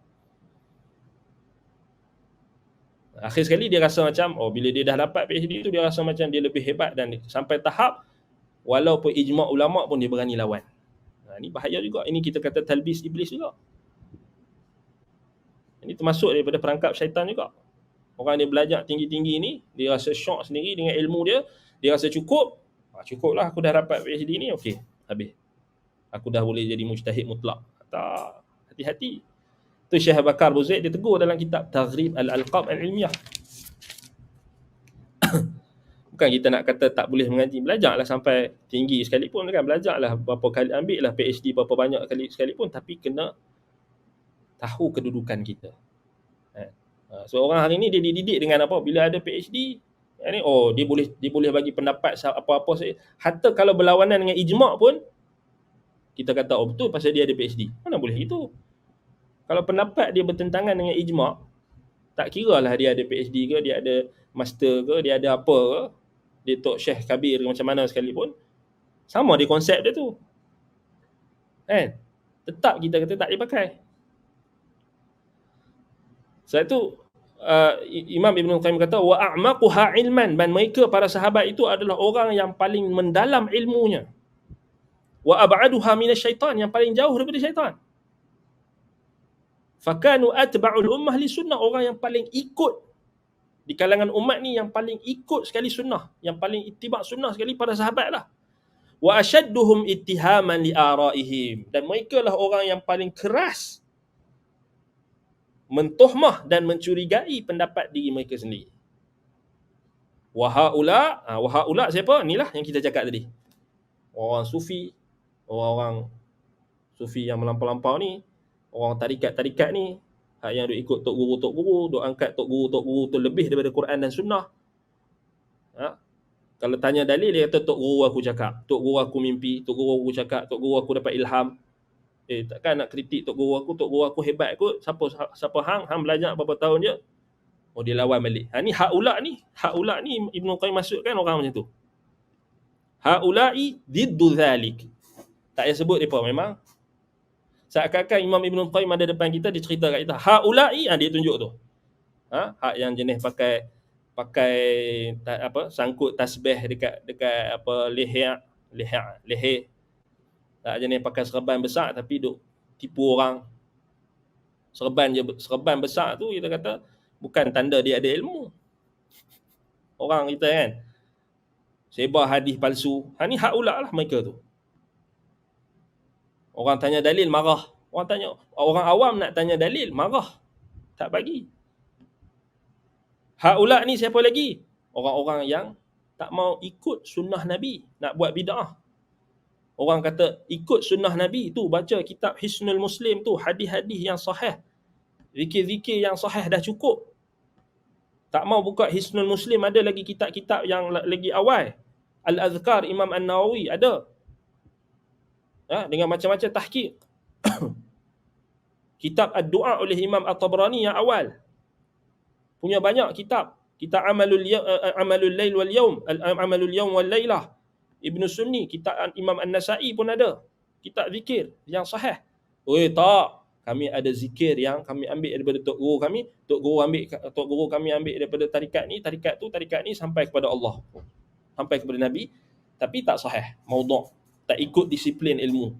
Akhir sekali dia rasa macam, bila dia dah dapat PhD tu, dia rasa macam dia lebih hebat, dan sampai tahap walaupun ijma' ulama' pun dia berani lawan. Ini bahaya juga. Ini kita kata talbis iblis juga. Ini termasuk daripada perangkap syaitan juga. Orang dia belajar tinggi-tinggi ni, dia rasa syok sendiri dengan ilmu dia, dia rasa cukup lah, aku dah dapat PhD ni, okey, habis. Aku dah boleh jadi mujtahid mutlak. Tak, hati-hati. Tu Syekh Bakar Abu Zaid dia tegur dalam kitab Taghrib al-Alqab al-Ilmiyah. Bukan kita nak kata tak boleh mengaji, belajarlah sampai tinggi sekalipun kan, belajarlah berapa kali, ambil lah PhD berapa banyak kali sekalipun, tapi kena tahu kedudukan kita. So orang hari ni dia dididik dengan apa? Bila ada PhD, ni dia boleh bagi pendapat apa-apa saja. Hatta kalau berlawanan dengan ijma' pun kita kata betul pasal dia ada PhD. Mana boleh itu? Kalau pendapat dia bertentangan dengan ijma', tak kiralah dia ada PhD ke, dia ada master ke, dia ada apa ke, dia Tok Syekh Kabir macam mana sekalipun, sama dia konsep dia tu. Tetap kita kata tak dipakai. Sebab itu Imam Ibn Qayyim kata wa a'maquha ilman, dan mereka para sahabat itu adalah orang yang paling mendalam ilmunya. Wa ab'aduha minasyaitan, yang paling jauh daripada syaitan. Fakanu atba'ul ummah li sunnah, orang yang paling ikut di kalangan umat ni, yang paling ikut sekali sunnah, yang paling ittiba' sunnah sekali para sahabat lah. Wa ashadduhum ittihaman li araihim, dan mereka lah orang yang paling keras mentohmah dan mencurigai pendapat diri mereka sendiri. Wahaula siapa? Inilah yang kita cakap tadi. Orang sufi, orang-orang sufi yang melampau-lampau ni, orang tarikat-tarikat ni, yang duk ikut tok guru, duk angkat tok guru tu lebih daripada Quran dan sunnah. Kalau tanya dalil, dia kata tok guru aku cakap, tok guru aku mimpi, tok guru aku cakap, tok guru aku dapat ilham. Takkan nak kritik tok guru aku hebat kot. Siapa hang belajar berapa tahun je? Oh, dia lawan balik. Ni haula ni Ibnu Qayyim masukkan orang macam tu. Haula'i diddu zalik. Tak payah sebut depa, memang seakan-akan Imam Ibnu Qayyim ada depan kita, dia cerita kat kita. Haula'i, dia tunjuk tu. Hak yang jenis pakai sangkut tasbih dekat leher. Tak jenis pakai serban besar tapi duk tipu orang. Serban besar tu kita kata bukan tanda dia ada ilmu. Orang kita kan sebar hadis palsu. Ni haula lah mereka tu. Orang tanya dalil marah. Orang awam nak tanya dalil marah. Tak bagi. Haula ni siapa lagi? Orang-orang yang tak mau ikut sunnah Nabi, nak buat bid'ah. Orang kata ikut sunnah Nabi tu, baca kitab Hisnul Muslim tu, hadis-hadis yang sahih, zikir-zikir yang sahih dah cukup. Tak mau buka Hisnul Muslim, ada lagi kitab-kitab yang lagi awal. Al-Azkar Imam An-Nawawi ada. Dengan macam-macam tahqiq. Kitab Ad-Du'a oleh Imam At-Tabrani yang awal. Punya banyak kitab. Kitab Amalul Lail wal Yawm, Amalul Yawm wal Lailah. Ibnu Sunni, kitab Imam An-Nasa'i pun ada. Kitab zikir yang sahih. Tak. Kami ada zikir yang kami ambil daripada tok guru kami. Tok guru kami ambil daripada tarikat ni, tarikat ni sampai kepada Allah. Sampai kepada Nabi. Tapi tak sahih. Maudhu'. Tak ikut disiplin ilmu.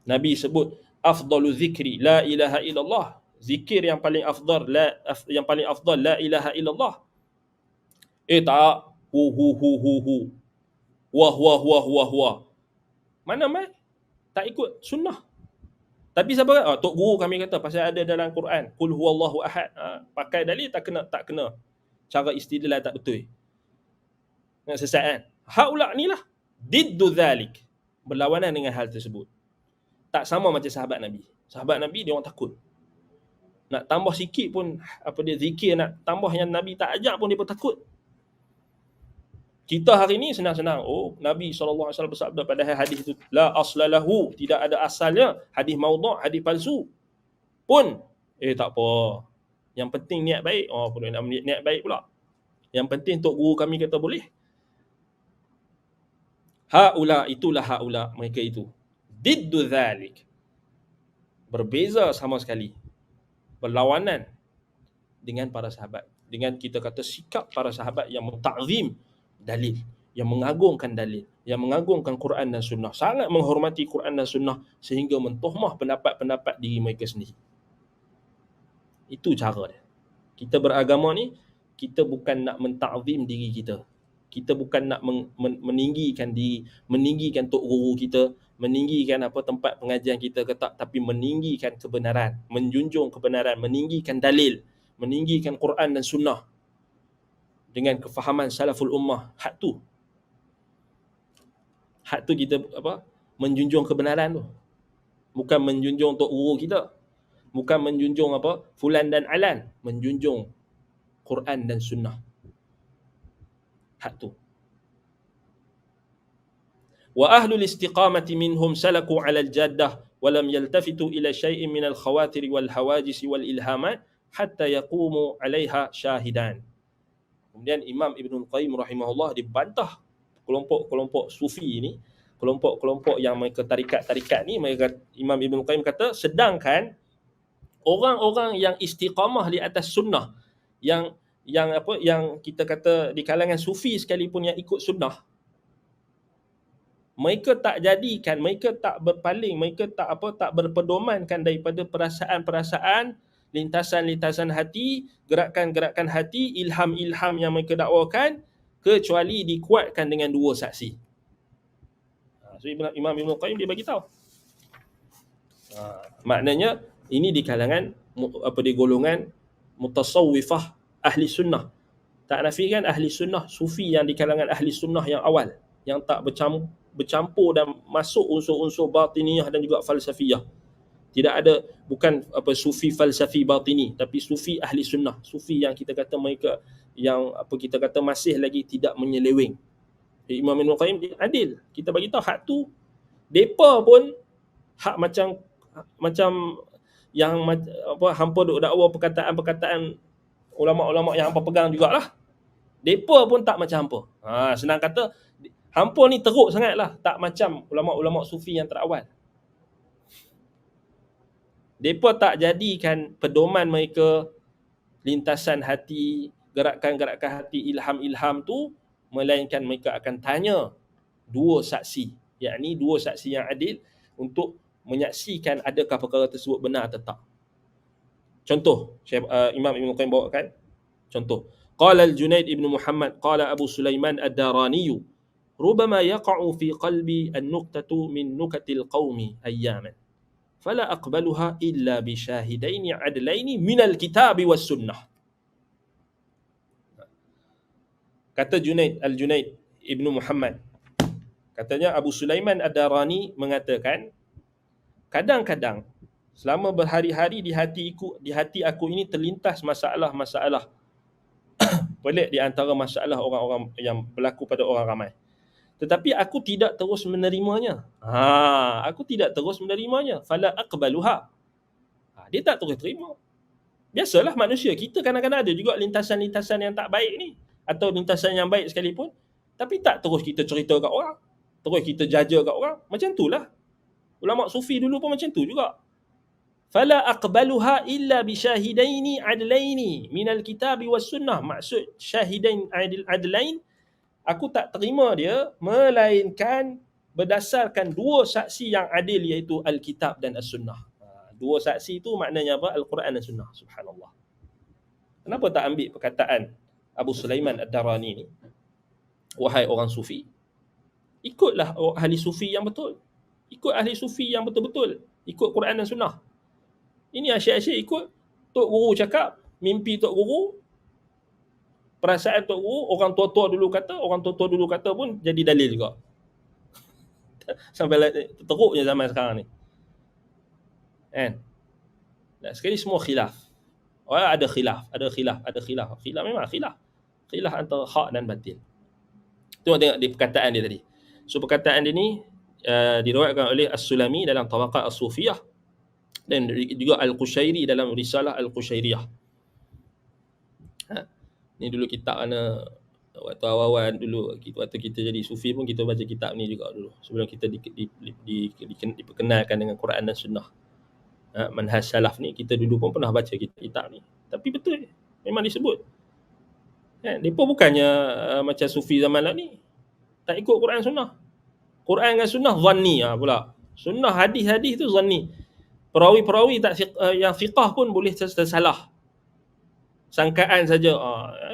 Nabi sebut, afdalu zikri la ilaha illallah. Zikir yang paling afdal la ilaha illallah. Tak. Hu. Wah. Mana mai? Tak ikut sunnah. Tapi siapa kata? Tok guru kami kata pasal ada dalam Quran. Qul huwallahu ahad. Pakai dalil tak kena. Cara istidlal tak betul. Nak sesat kan? Haula ni lah. Diddu zalik. Berlawanan dengan hal tersebut. Tak sama macam sahabat Nabi. Sahabat Nabi dia orang takut. Nak tambah sikit pun zikir, nak tambah yang Nabi tak ajak pun dia pun takut. Kita hari ni senang-senang. Nabi SAW bersabda pada hadis itu, la aslalahu, tidak ada asalnya, hadis maudhu', hadis palsu pun tak apa. Yang penting niat baik. Perlu nak niat baik pula. Yang penting tok guru kami kata boleh. Itulah haula, mereka itu. Diddu zalik. Berbeza sama sekali. Berlawanan dengan para sahabat. Dengan kita kata sikap para sahabat yang menta'zim dalil, yang mengagungkan dalil, yang mengagungkan Quran dan sunnah, sangat menghormati Quran dan sunnah sehingga mentohmah pendapat-pendapat diri mereka sendiri. Itu cara dia. Kita beragama ni, kita bukan nak menta'zim diri kita. Kita bukan nak meninggikan diri, meninggikan tok guru kita, meninggikan tempat pengajian kita ke tak, tapi meninggikan kebenaran, menjunjung kebenaran, meninggikan dalil, meninggikan Quran dan sunnah dengan kefahaman salaful ummah. Hak tu kita menjunjung kebenaran tu. Bukan menjunjung tok guru kita. Bukan menjunjung fulan dan alan, menjunjung Quran dan sunnah. Hak tu. Wa ahlul istiqamati minhum salaku 'ala al-jaddah wa lam yaltafitu ila shay'in min al-khawatir wal hawajis wal ilhamat hatta yaqumu 'alayha syahidan. Kemudian Imam Ibnu Qayyim rahimahullah dibantah kelompok-kelompok sufi ni, kelompok-kelompok yang mereka tarikat-tarikat ni, mereka, Imam Ibnu Qayyim kata, sedangkan orang-orang yang istiqamah di atas sunnah, yang kita kata di kalangan sufi sekalipun yang ikut sunnah, mereka tak jadikan, mereka tak berpaling, mereka tak berpedomankan daripada perasaan-perasaan, lintasan-lintasan hati, gerakan-gerakan hati, ilham-ilham yang mereka dakwakan, kecuali dikuatkan dengan dua saksi. So Imam Ibn Qayyim dia bagi tahu. Maknanya ini di kalangan di golongan mutasawwifah ahli sunnah. Tak nafikan ahli sunnah sufi yang di kalangan ahli sunnah yang awal, yang tak bercampur dan masuk unsur-unsur batiniyah dan juga falsafiyah. Tidak ada, bukan sufi falsafi batini, tapi sufi ahli sunnah, sufi yang kita kata mereka yang kita kata masih lagi tidak menyeleweng. Imam Ibn Qayyim dia adil, kita bagi tahu hak tu depa pun hak macam yang hampa duk dakwa perkataan-perkataan ulama-ulama yang hampa pegang jugalah. Depa pun tak macam hampa. Senang kata, hampa ni teruk sangatlah, tak macam ulama-ulama sufi yang terawal. Depa tak jadikan pedoman mereka lintasan hati, gerakan-gerakan hati, ilham-ilham tu, melainkan mereka akan tanya dua saksi, yakni dua saksi yang adil untuk menyaksikan adakah perkara tersebut benar atau tak. Contoh, Imam Ibn Qayyim bawakan contoh. Qala al-Junaid ibn Muhammad qala Abu Sulaiman ad-Darani rubama yaqa'u fi qalbi an-nuqtatu min nukatil qaumi ayyaman fala aqbaluha illa bi shahidaini adlaini min al-kitab was sunnah. Kata al-Junaid ibn Muhammad, katanya Abu Sulaiman ad-Darani mengatakan, kadang-kadang selama berhari-hari di hati aku ini terlintas masalah-masalah pelik di antara masalah orang-orang yang berlaku pada orang ramai. Tetapi aku tidak terus menerimanya. Aku tidak terus menerimanya. Fala aqbaluha. Dia tak terus terima. Biasalah manusia, kita kadang-kadang ada juga lintasan-lintasan yang tak baik ni, atau lintasan yang baik sekalipun, tapi tak terus kita cerita kat orang, terus kita jaja kat orang. Macam itulah ulama sufi dulu pun macam tu juga. Fala aqbaluha illa bi syahidaini adlaini minal kitabi was sunnah. Maksud syahidain adlain, aku tak terima dia melainkan berdasarkan dua saksi yang adil, iaitu Alkitab dan As-Sunnah. Dua saksi itu maknanya apa? Al-Quran dan Sunnah. Subhanallah. Kenapa tak ambil perkataan Abu Sulaiman ad-Darani ni? Wahai orang sufi, ikutlah ahli sufi yang betul. Ikut ahli sufi yang betul-betul. Ikut Quran dan Sunnah. Ini asyik-asyik ikut Tok Guru cakap, mimpi Tok Guru, perasaan Tok Guru, orang tua-tua dulu kata pun jadi dalil juga. Sampai teruknya zaman sekarang ni. Kan? Dan sekali semua khilaf. Ada khilaf. Khilaf memang khilaf. Khilaf antara hak dan batil. Tengok di perkataan dia tadi. So perkataan dia ni diriwayatkan oleh As-Sulami dalam Tabaqat As-Sufiyah dan juga Al-Qushairi dalam Risalah Al-Qushairiyah. Ni dulu kitab mana waktu awal-awal dulu, waktu kita jadi sufi pun kita baca kitab ni juga dulu, sebelum kita diperkenalkan dengan Quran dan Sunnah. Manhaj salaf ni kita dulu pun pernah baca kitab ni. Tapi betul, memang disebut. Mereka bukannya macam sufi zaman lah ni, tak ikut Quran Sunnah. Quran dengan Sunnah zanni pula. Sunnah hadis-hadis tu zanni. Perawi-perawi yang fiqah pun boleh tersalah. Sangkaan saja.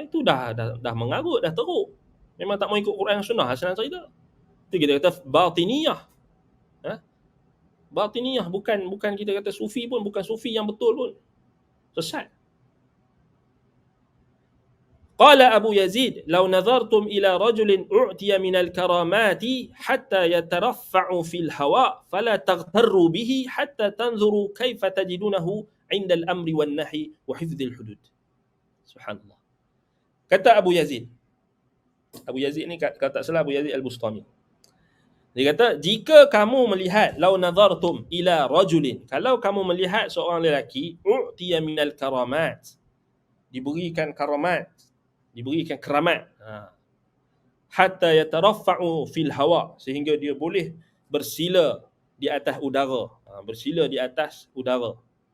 Itu dah mengarut, dah teruk. Memang tak mau ikut Quran dan Sunnah, senang cerita. Itu kita kata batiniyah. Batiniyah, bukan kita kata sufi pun, bukan sufi yang betul pun. Sesat. Qala Abu Yazid, "Law nadhartum ila rajulin u'tiya min al-karamati hatta yataraffa'u fil hawa, fala taghtarru bihi hatta tanzuru kaifa tajidunahu 'inda al-amri wan nahi wa hifdhil hudud." Subhanallah. Kata Abu Yazid ni, kalau tak salah Abu Yazid Al-Bustami. Dia kata, jika kamu melihat, law nadhartum ila rajulin, kalau kamu melihat seorang lelaki, u'tiya minal karamat, diberikan keramat, hatta yataraffa'u fil hawa, sehingga dia boleh bersila di atas udara.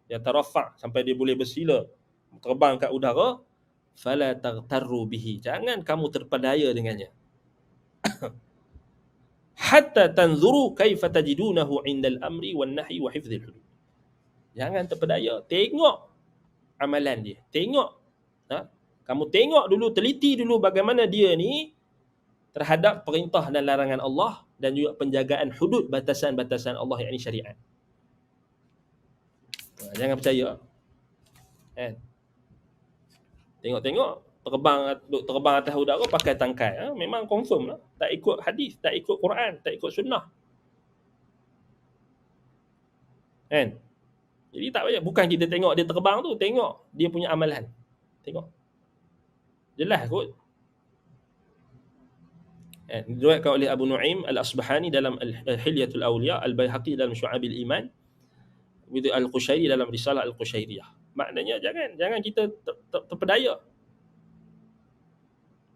Yataraffa' sampai dia boleh bersila, terbang kat udara. Fala taghtarru bihi, jangan kamu terpedaya dengannya. hatta tanzuru kaifa tajidunahu 'indal amri wan nahyi wa hifdzil hudud. Jangan terpedaya, tengok amalan dia. Tengok. Kamu tengok dulu, teliti dulu bagaimana dia ni terhadap perintah dan larangan Allah dan juga penjagaan hudud batasan-batasan Allah, yakni syariat. Jangan percaya. Kan? Tengok-tengok terbang atas udara pakai tangkai. Memang confirm lah. Tak ikut hadis, tak ikut Quran, tak ikut sunnah. Kan? Jadi tak payah. Bukan kita tengok dia terbang tu, tengok dia punya amalan. Tengok. Jelas kot. Diriwayatkan oleh Abu Nu'aim Al-Asbahani dalam Hilyatul Awliya, Al-Baihaqi dalam Syu'abil Iman, Al-Qushairi dalam Risalah Al-Qushairiyah. Maknanya jangan kita terpedaya.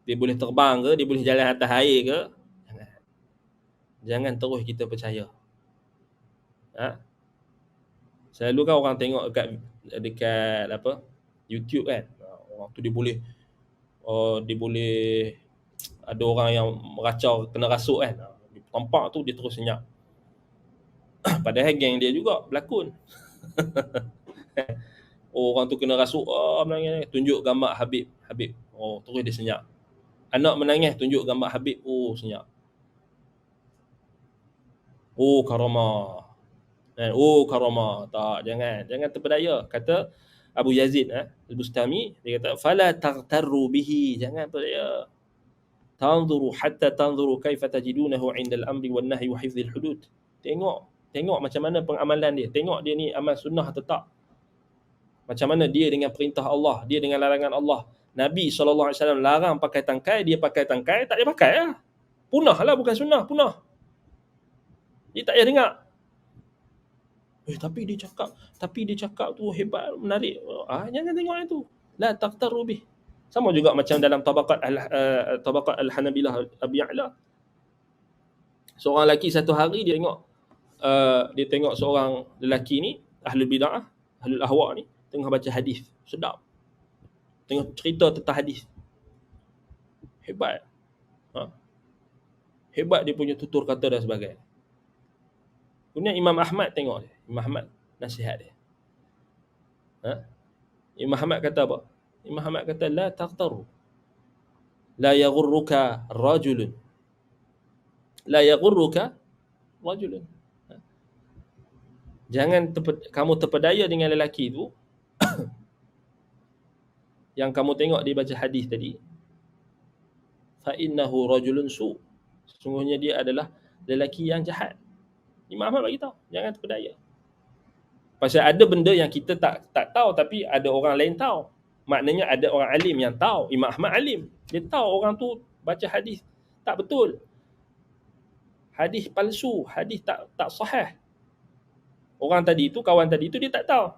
Dia boleh terbang ke, dia boleh jalan atas air ke, jangan terus kita percaya. Selalu kan orang tengok dekat apa YouTube kan, orang tu dia boleh ada orang yang meracau kena rasuk kan, tampak tu dia terus senyap. Padahal geng dia juga berlakon. Orang tu kena rasuk, menangis, tunjuk gambar Habib. Terus dia senyap. Anak menangis, tunjuk gambar Habib, senyap. Karamah. Karamah. Tak, jangan terpedaya. Kata Abu Yazid Al-Bustami, dia kata fala taghtarru bihi, jangan percaya. Tanzuru hatta tanzuru kaifa tajidunahu 'indal amri wan nahyi wa hifdzil hudud. Tengok macam mana pengamalan dia. Tengok dia ni amal sunnah atau tak. Macam mana dia dengan perintah Allah, dia dengan larangan Allah. Nabi SAW larang pakai tangkai, dia pakai tangkai, tak dia pakai lah. Punah lah, bukan sunnah, punah. Dia tak payah dengar. Tapi dia cakap tu hebat, menarik. Jangan tengok itu. La taqtaru bih. Sama juga macam dalam tabaqat Al-Hanabilah Abi Ya'la. Seorang lelaki satu hari dia tengok seorang lelaki ni, ahlul bid'ah, ahlul ahwa ni, tengah baca hadis. Sedap. Tengah cerita tentang hadis. Hebat. Hebat dia punya tutur kata dan sebagainya. Kemudian Imam Ahmad tengok dia. Imam Ahmad nasihat dia. Imam Ahmad kata apa? Imam Ahmad kata la taqtaru. La yaghurruka rajulun. Jangan kamu terpedaya dengan lelaki itu yang kamu tengok dia baca hadis tadi. Fa innahu rajulun su. Sesungguhnya dia adalah lelaki yang jahat. Imam Ahmad bagi tahu, jangan terpedaya. Pasal ada benda yang kita tak tahu tapi ada orang lain tahu. Maknanya ada orang alim yang tahu. Imam Ahmad alim. Dia tahu orang tu baca hadis tak betul. Hadis palsu, hadis tak sahih. Orang tadi tu, kawan tadi tu dia tak tahu.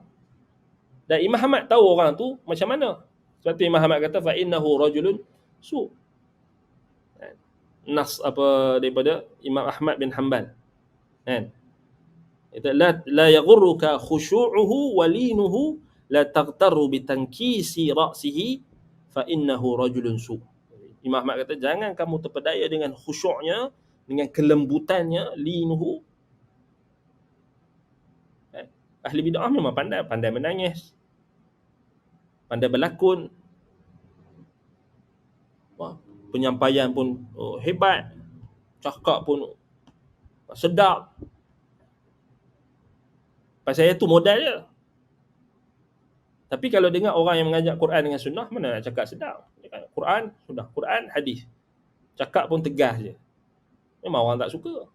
Dan Imam Ahmad tahu orang tu macam mana. Sebab tu Imam Ahmad kata fa innahu rajulun su. Nas daripada Imam Ahmad bin Hanbal. Kan? La yaghurruka khusyu'uhu walinuhu la taghtarru bitankisi ra'sihi fa innahu rajulun su. Imam Ahmad kata jangan kamu terpedaya dengan khusyuknya, dengan kelembutannya, linuhu. Ahli bid'ah memang pandai menangis, pandai berlakon. Penyampaian pun hebat, cakap pun sedap. Pasal itu modal dia. Tapi kalau dengar orang yang mengajak Quran dengan sunnah, mana nak cakap sedap? Quran, sunnah, Quran, hadis. Cakap pun tegas je. Memang orang tak suka.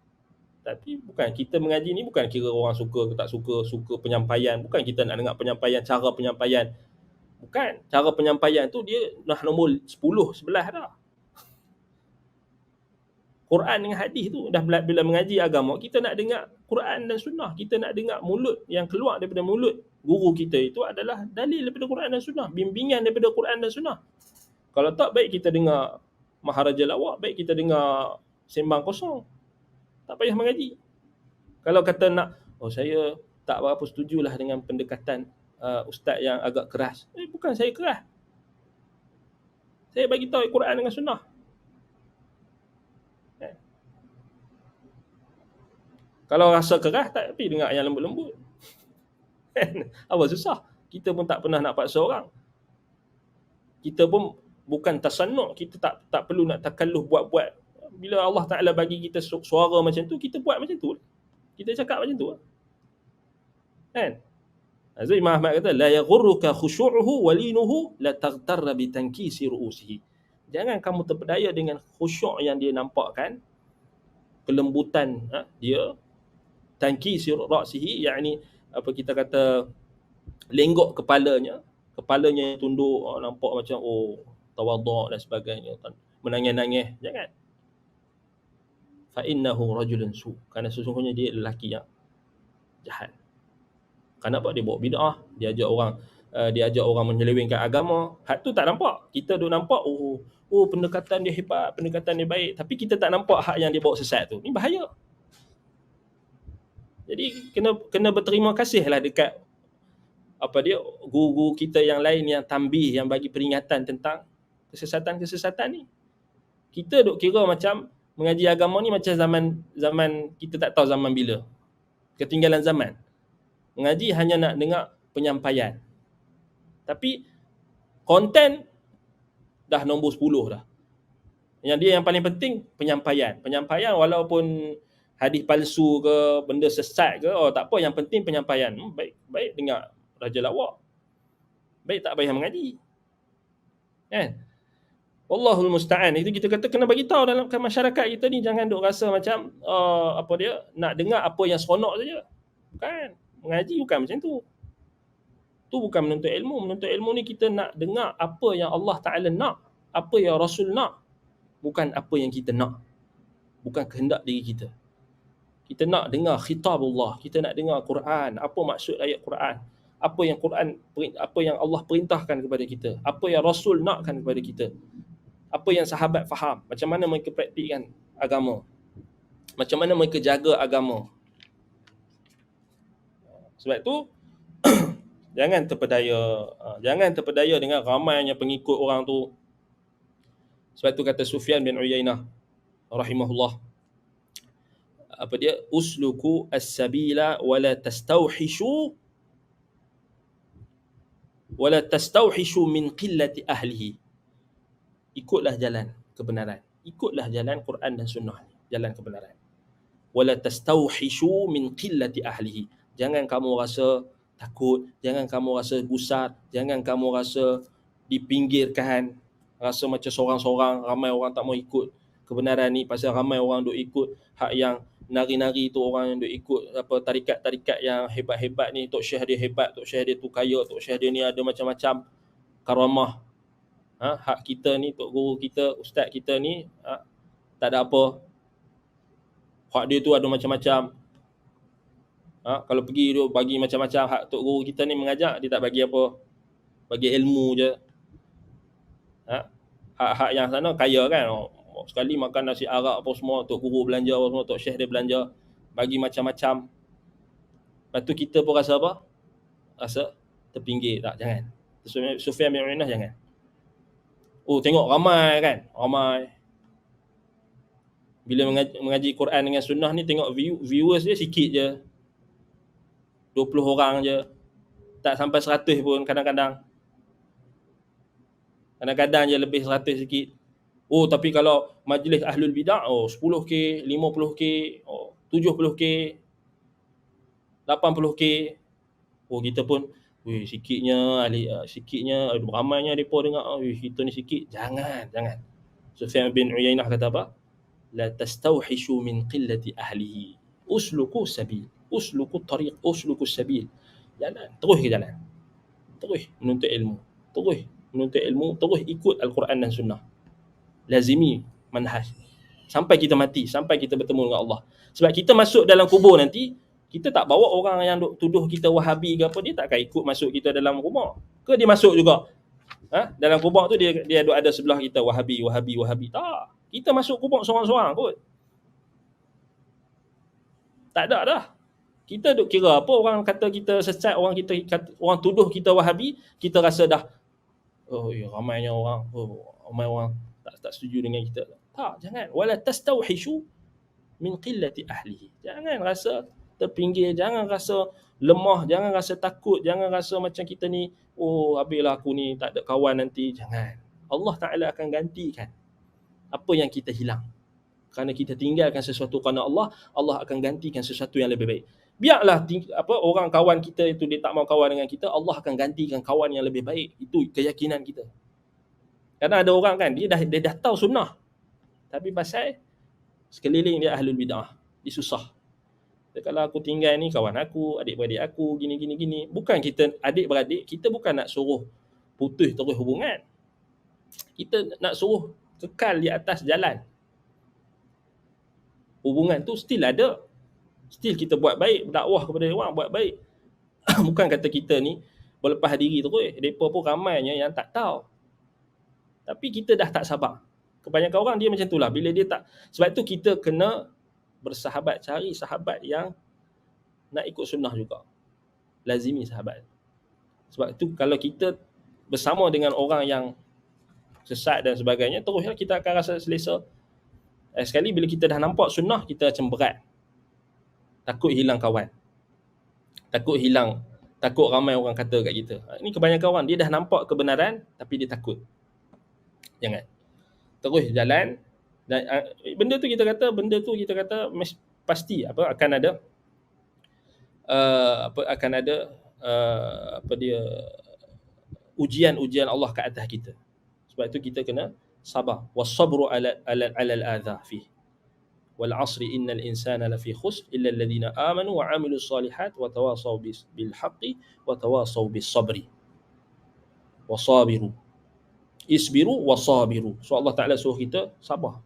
Tapi bukan kita mengaji ni bukan kira orang suka ke tak suka penyampaian. Bukan kita nak dengar penyampaian, cara penyampaian. Bukan. Cara penyampaian tu dia dah nombor 10, 11 dah. Quran dengan hadis tu dah bila mengaji agama, kita nak dengar Quran dan sunnah. Kita nak dengar mulut yang keluar daripada mulut guru kita itu adalah dalil daripada Quran dan sunnah, bimbingan daripada Quran dan sunnah. Kalau tak, baik kita dengar Maharaja Lawak, baik kita dengar sembang kosong. Tak payah mengaji. Kalau kata nak, saya tak berapa setujulah dengan pendekatan ustaz yang agak keras. Bukan saya keras. Saya bagi tahu Quran dengan sunnah. Kalau rasa keras, tak pergi dengar yang lembut-lembut. Apa susah? Kita pun tak pernah nak paksa orang. Kita pun bukan tasannu', kita tak perlu nak takalluh buat-buat. Bila Allah Ta'ala bagi kita suara macam tu, kita buat macam tu. Kita cakap macam tu. Kan? Azri Imam Ahmad kata, la yaghurruka khusyu'uhu walinuhu la taghtarra bi tankisi ru'usihi. Jangan kamu terpedaya dengan khusyuk yang dia nampakkan, kelembutan dia, tankisi ru'usihi, yakni apa kita kata, lenggok kepalanya yang tunduk, nampak macam tawaduk dan sebagainya, menangis-nangis. Jangan. Fa innahu rajulun su, kerana sesungguhnya dia lelaki yang jahat. Kenapa dia bawa bid'ah, dia ajak orang menyelewengkan agama. Hak tu tak nampak. Kita duk nampak pendekatan dia hebat, pendekatan dia baik, tapi kita tak nampak hak yang dia bawa sesat tu. Ni bahaya. Jadi kena berterima kasihlah dekat guru-guru kita yang lain yang tambih, yang bagi peringatan tentang kesesatan-kesesatan ni. Kita duk kira macam mengaji agama ni macam zaman kita tak tahu zaman bila. Ketinggalan zaman. Mengaji hanya nak dengar penyampaian. Tapi konten dah nombor 10 dah. Yang dia yang paling penting penyampaian. Penyampaian walaupun hadis palsu ke, benda sesat ke, tak apa, yang penting penyampaian. Baik dengar Raja Lawak. Baik tak payah mengaji. Kan? Wallahul musta'an. Itu kita kata kena bagi tahu dalam masyarakat kita ni, jangan duk rasa macam nak dengar apa yang seronok saja. Bukan. Mengaji bukan macam tu. Tu bukan menuntut ilmu. Menuntut ilmu ni kita nak dengar apa yang Allah Ta'ala nak, apa yang Rasul nak, bukan apa yang kita nak, bukan kehendak diri kita. Kita nak dengar khitabullah, kita nak dengar Quran, apa maksud ayat Quran, apa yang Allah perintahkan kepada kita, apa yang Rasul nakkan kepada kita, apa yang sahabat faham, macam mana mereka praktikkan agama, macam mana mereka jaga agama. Sebab tu jangan terpedaya dengan ramainya pengikut orang tu. Sebab tu kata Sufyan bin Uyainah rahimahullah, usluku as-sabila wala tastauhishu min qillati ahlihi. Ikutlah jalan kebenaran, ikutlah jalan Quran dan sunnah, jalan kebenaran. Wala tastauhishu min qillati ahlihi. Jangan kamu rasa takut, jangan kamu rasa gusar, jangan kamu rasa dipinggirkan, rasa macam seorang-seorang, ramai orang tak mau ikut kebenaran ni pasal ramai orang duk ikut hak yang nari-nari tu, orang yang duk ikut tarikat-tarikat yang hebat-hebat ni. Tok Syekh dia hebat, Tok Syekh dia tu kaya, Tok Syekh dia ni ada macam-macam karamah. Hak kita ni, tok guru kita, ustaz kita ni tak ada apa. Hak dia tu ada macam-macam. Kalau pergi dia bagi macam-macam. Hak tok guru kita ni mengajak, dia tak bagi apa, bagi ilmu je. Hak yang sana kaya kan, sekali makan nasi arak apa semua, tok guru belanja apa semua, tok syekh dia belanja, bagi macam-macam. Lepas tu kita pun rasa apa? Rasa terpinggir. Tak, jangan. Sufyan bin Uyainah jangan. Tengok ramai kan, ramai. Bila mengaji Quran dengan sunnah ni, tengok viewers dia sikit je, 20 orang je, tak sampai 100 pun kadang-kadang. Kadang-kadang je lebih 100 sikit. Tapi kalau majlis ahlul bidah, 10k, 50k, 70k, 80k. Kita pun sikitnya, ramainya mereka dengar, kita ni sikit. Jangan. Sufyan bin Uyainah kata apa? La tastauhishu min qillati ahlihi. Usluku sabil. Usluku tariq, usluku sabil. Jalan, terus ke jalan. Terus menuntut ilmu. Terus ikut Al-Quran dan Sunnah. Lazimi manhaj. Sampai kita mati, sampai kita bertemu dengan Allah. Sebab kita masuk dalam kubur nanti, kita tak bawa orang yang tuduh kita Wahabi ke apa, dia takkan ikut masuk kita dalam kubur. Ke dia masuk juga? Dalam kubur tu dia ada sebelah kita Wahabi. Tak. Kita masuk kubur seorang-seorang kot. Tak ada dah. Kita duk kira apa orang kata kita sesat, orang tuduh kita Wahabi, kita rasa dah ramainya orang, ramai orang tak setuju dengan kita. Tak, jangan. Wala tastauhishu min qillati ahlihi. Jangan rasa terpinggir, jangan rasa lemah, jangan rasa takut, jangan rasa macam kita ni, oh habislah aku ni tak ada kawan nanti. Jangan. Allah Ta'ala akan gantikan apa yang kita hilang. Kerana kita tinggalkan sesuatu kerana Allah, Allah akan gantikan sesuatu yang lebih baik. Biarlah orang kawan kita itu dia tak mau kawan dengan kita, Allah akan gantikan kawan yang lebih baik. Itu keyakinan kita. Kadang ada orang kan, dia dah tahu sunnah, tapi pasal sekeliling dia ahlul bid'ah, dia susah. Kalau aku tinggal ni kawan aku, adik-beradik aku, gini. Bukan kita adik-beradik, kita bukan nak suruh putus terus hubungan. Kita nak suruh kekal di atas jalan. Hubungan tu still ada. Still kita buat baik, dakwah kepada orang, buat baik. Bukan kata kita ni berlepas diri terus. Mereka pun ramainya yang tak tahu. Tapi kita dah tak sabar. Kebanyakan orang dia macam itulah. Bila dia tak, sebab tu kita kena bersahabat, cari sahabat yang nak ikut sunnah juga. Lazimi sahabat. Sebab tu kalau kita bersama dengan orang yang sesat dan sebagainya, teruslah kita akan rasa selesa. Sekali bila kita dah nampak sunnah, kita macam berat. Takut hilang kawan. Takut ramai orang kata kat kita. Ini kebanyakan orang, dia dah nampak kebenaran tapi dia takut. Jangan. Terus jalan. Dan benda tu kita kata pasti akan ada ujian Allah ke atas kita. Sebab itu kita kena sabar. Was-sabru 'ala al-adha fi. Wal 'asri innal insana lafi khusr illa alladhina amanu wa 'amilus solihat wa tawasaw bil haqqi wa tawasaw bis sabri. Wasabiru. Isbiru wasabiru. So Allah Ta'ala suruh kita sabar.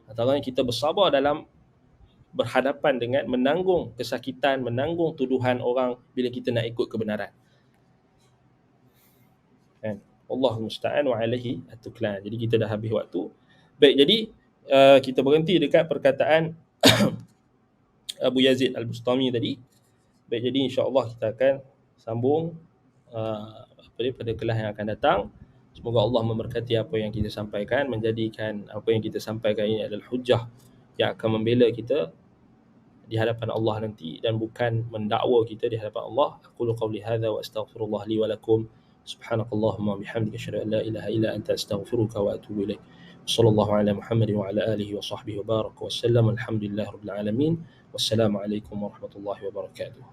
Antaranya kita bersabar dalam berhadapan dengan menanggung kesakitan, menanggung tuduhan orang bila kita nak ikut kebenaran. Kan? Allahu musta'an wa alaihi at-tuklan. Jadi kita dah habis waktu. Baik, jadi kita berhenti dekat perkataan Abu Yazid Al-Bustami tadi. Baik, jadi insya-Allah kita akan sambung pada kelas yang akan datang. Semoga Allah memberkati apa yang kita sampaikan, menjadikan apa yang kita sampaikan ini adalah hujah yang akan membela kita di hadapan Allah nanti dan bukan mendakwa kita di hadapan Allah. Aqulu qawli hadza wa astaghfirullah li wa lakum. Subhanakallahumma bihamdika asyhadu an la ilaha illa anta astaghfiruka wa atubu ilaik. Sallallahu ala Muhammadin wa ala alihi wa sahbihi wa baraka wa sallam. Alhamdulillahirabbil alamin. Wassalamu alaikum warahmatullahi wabarakatuh.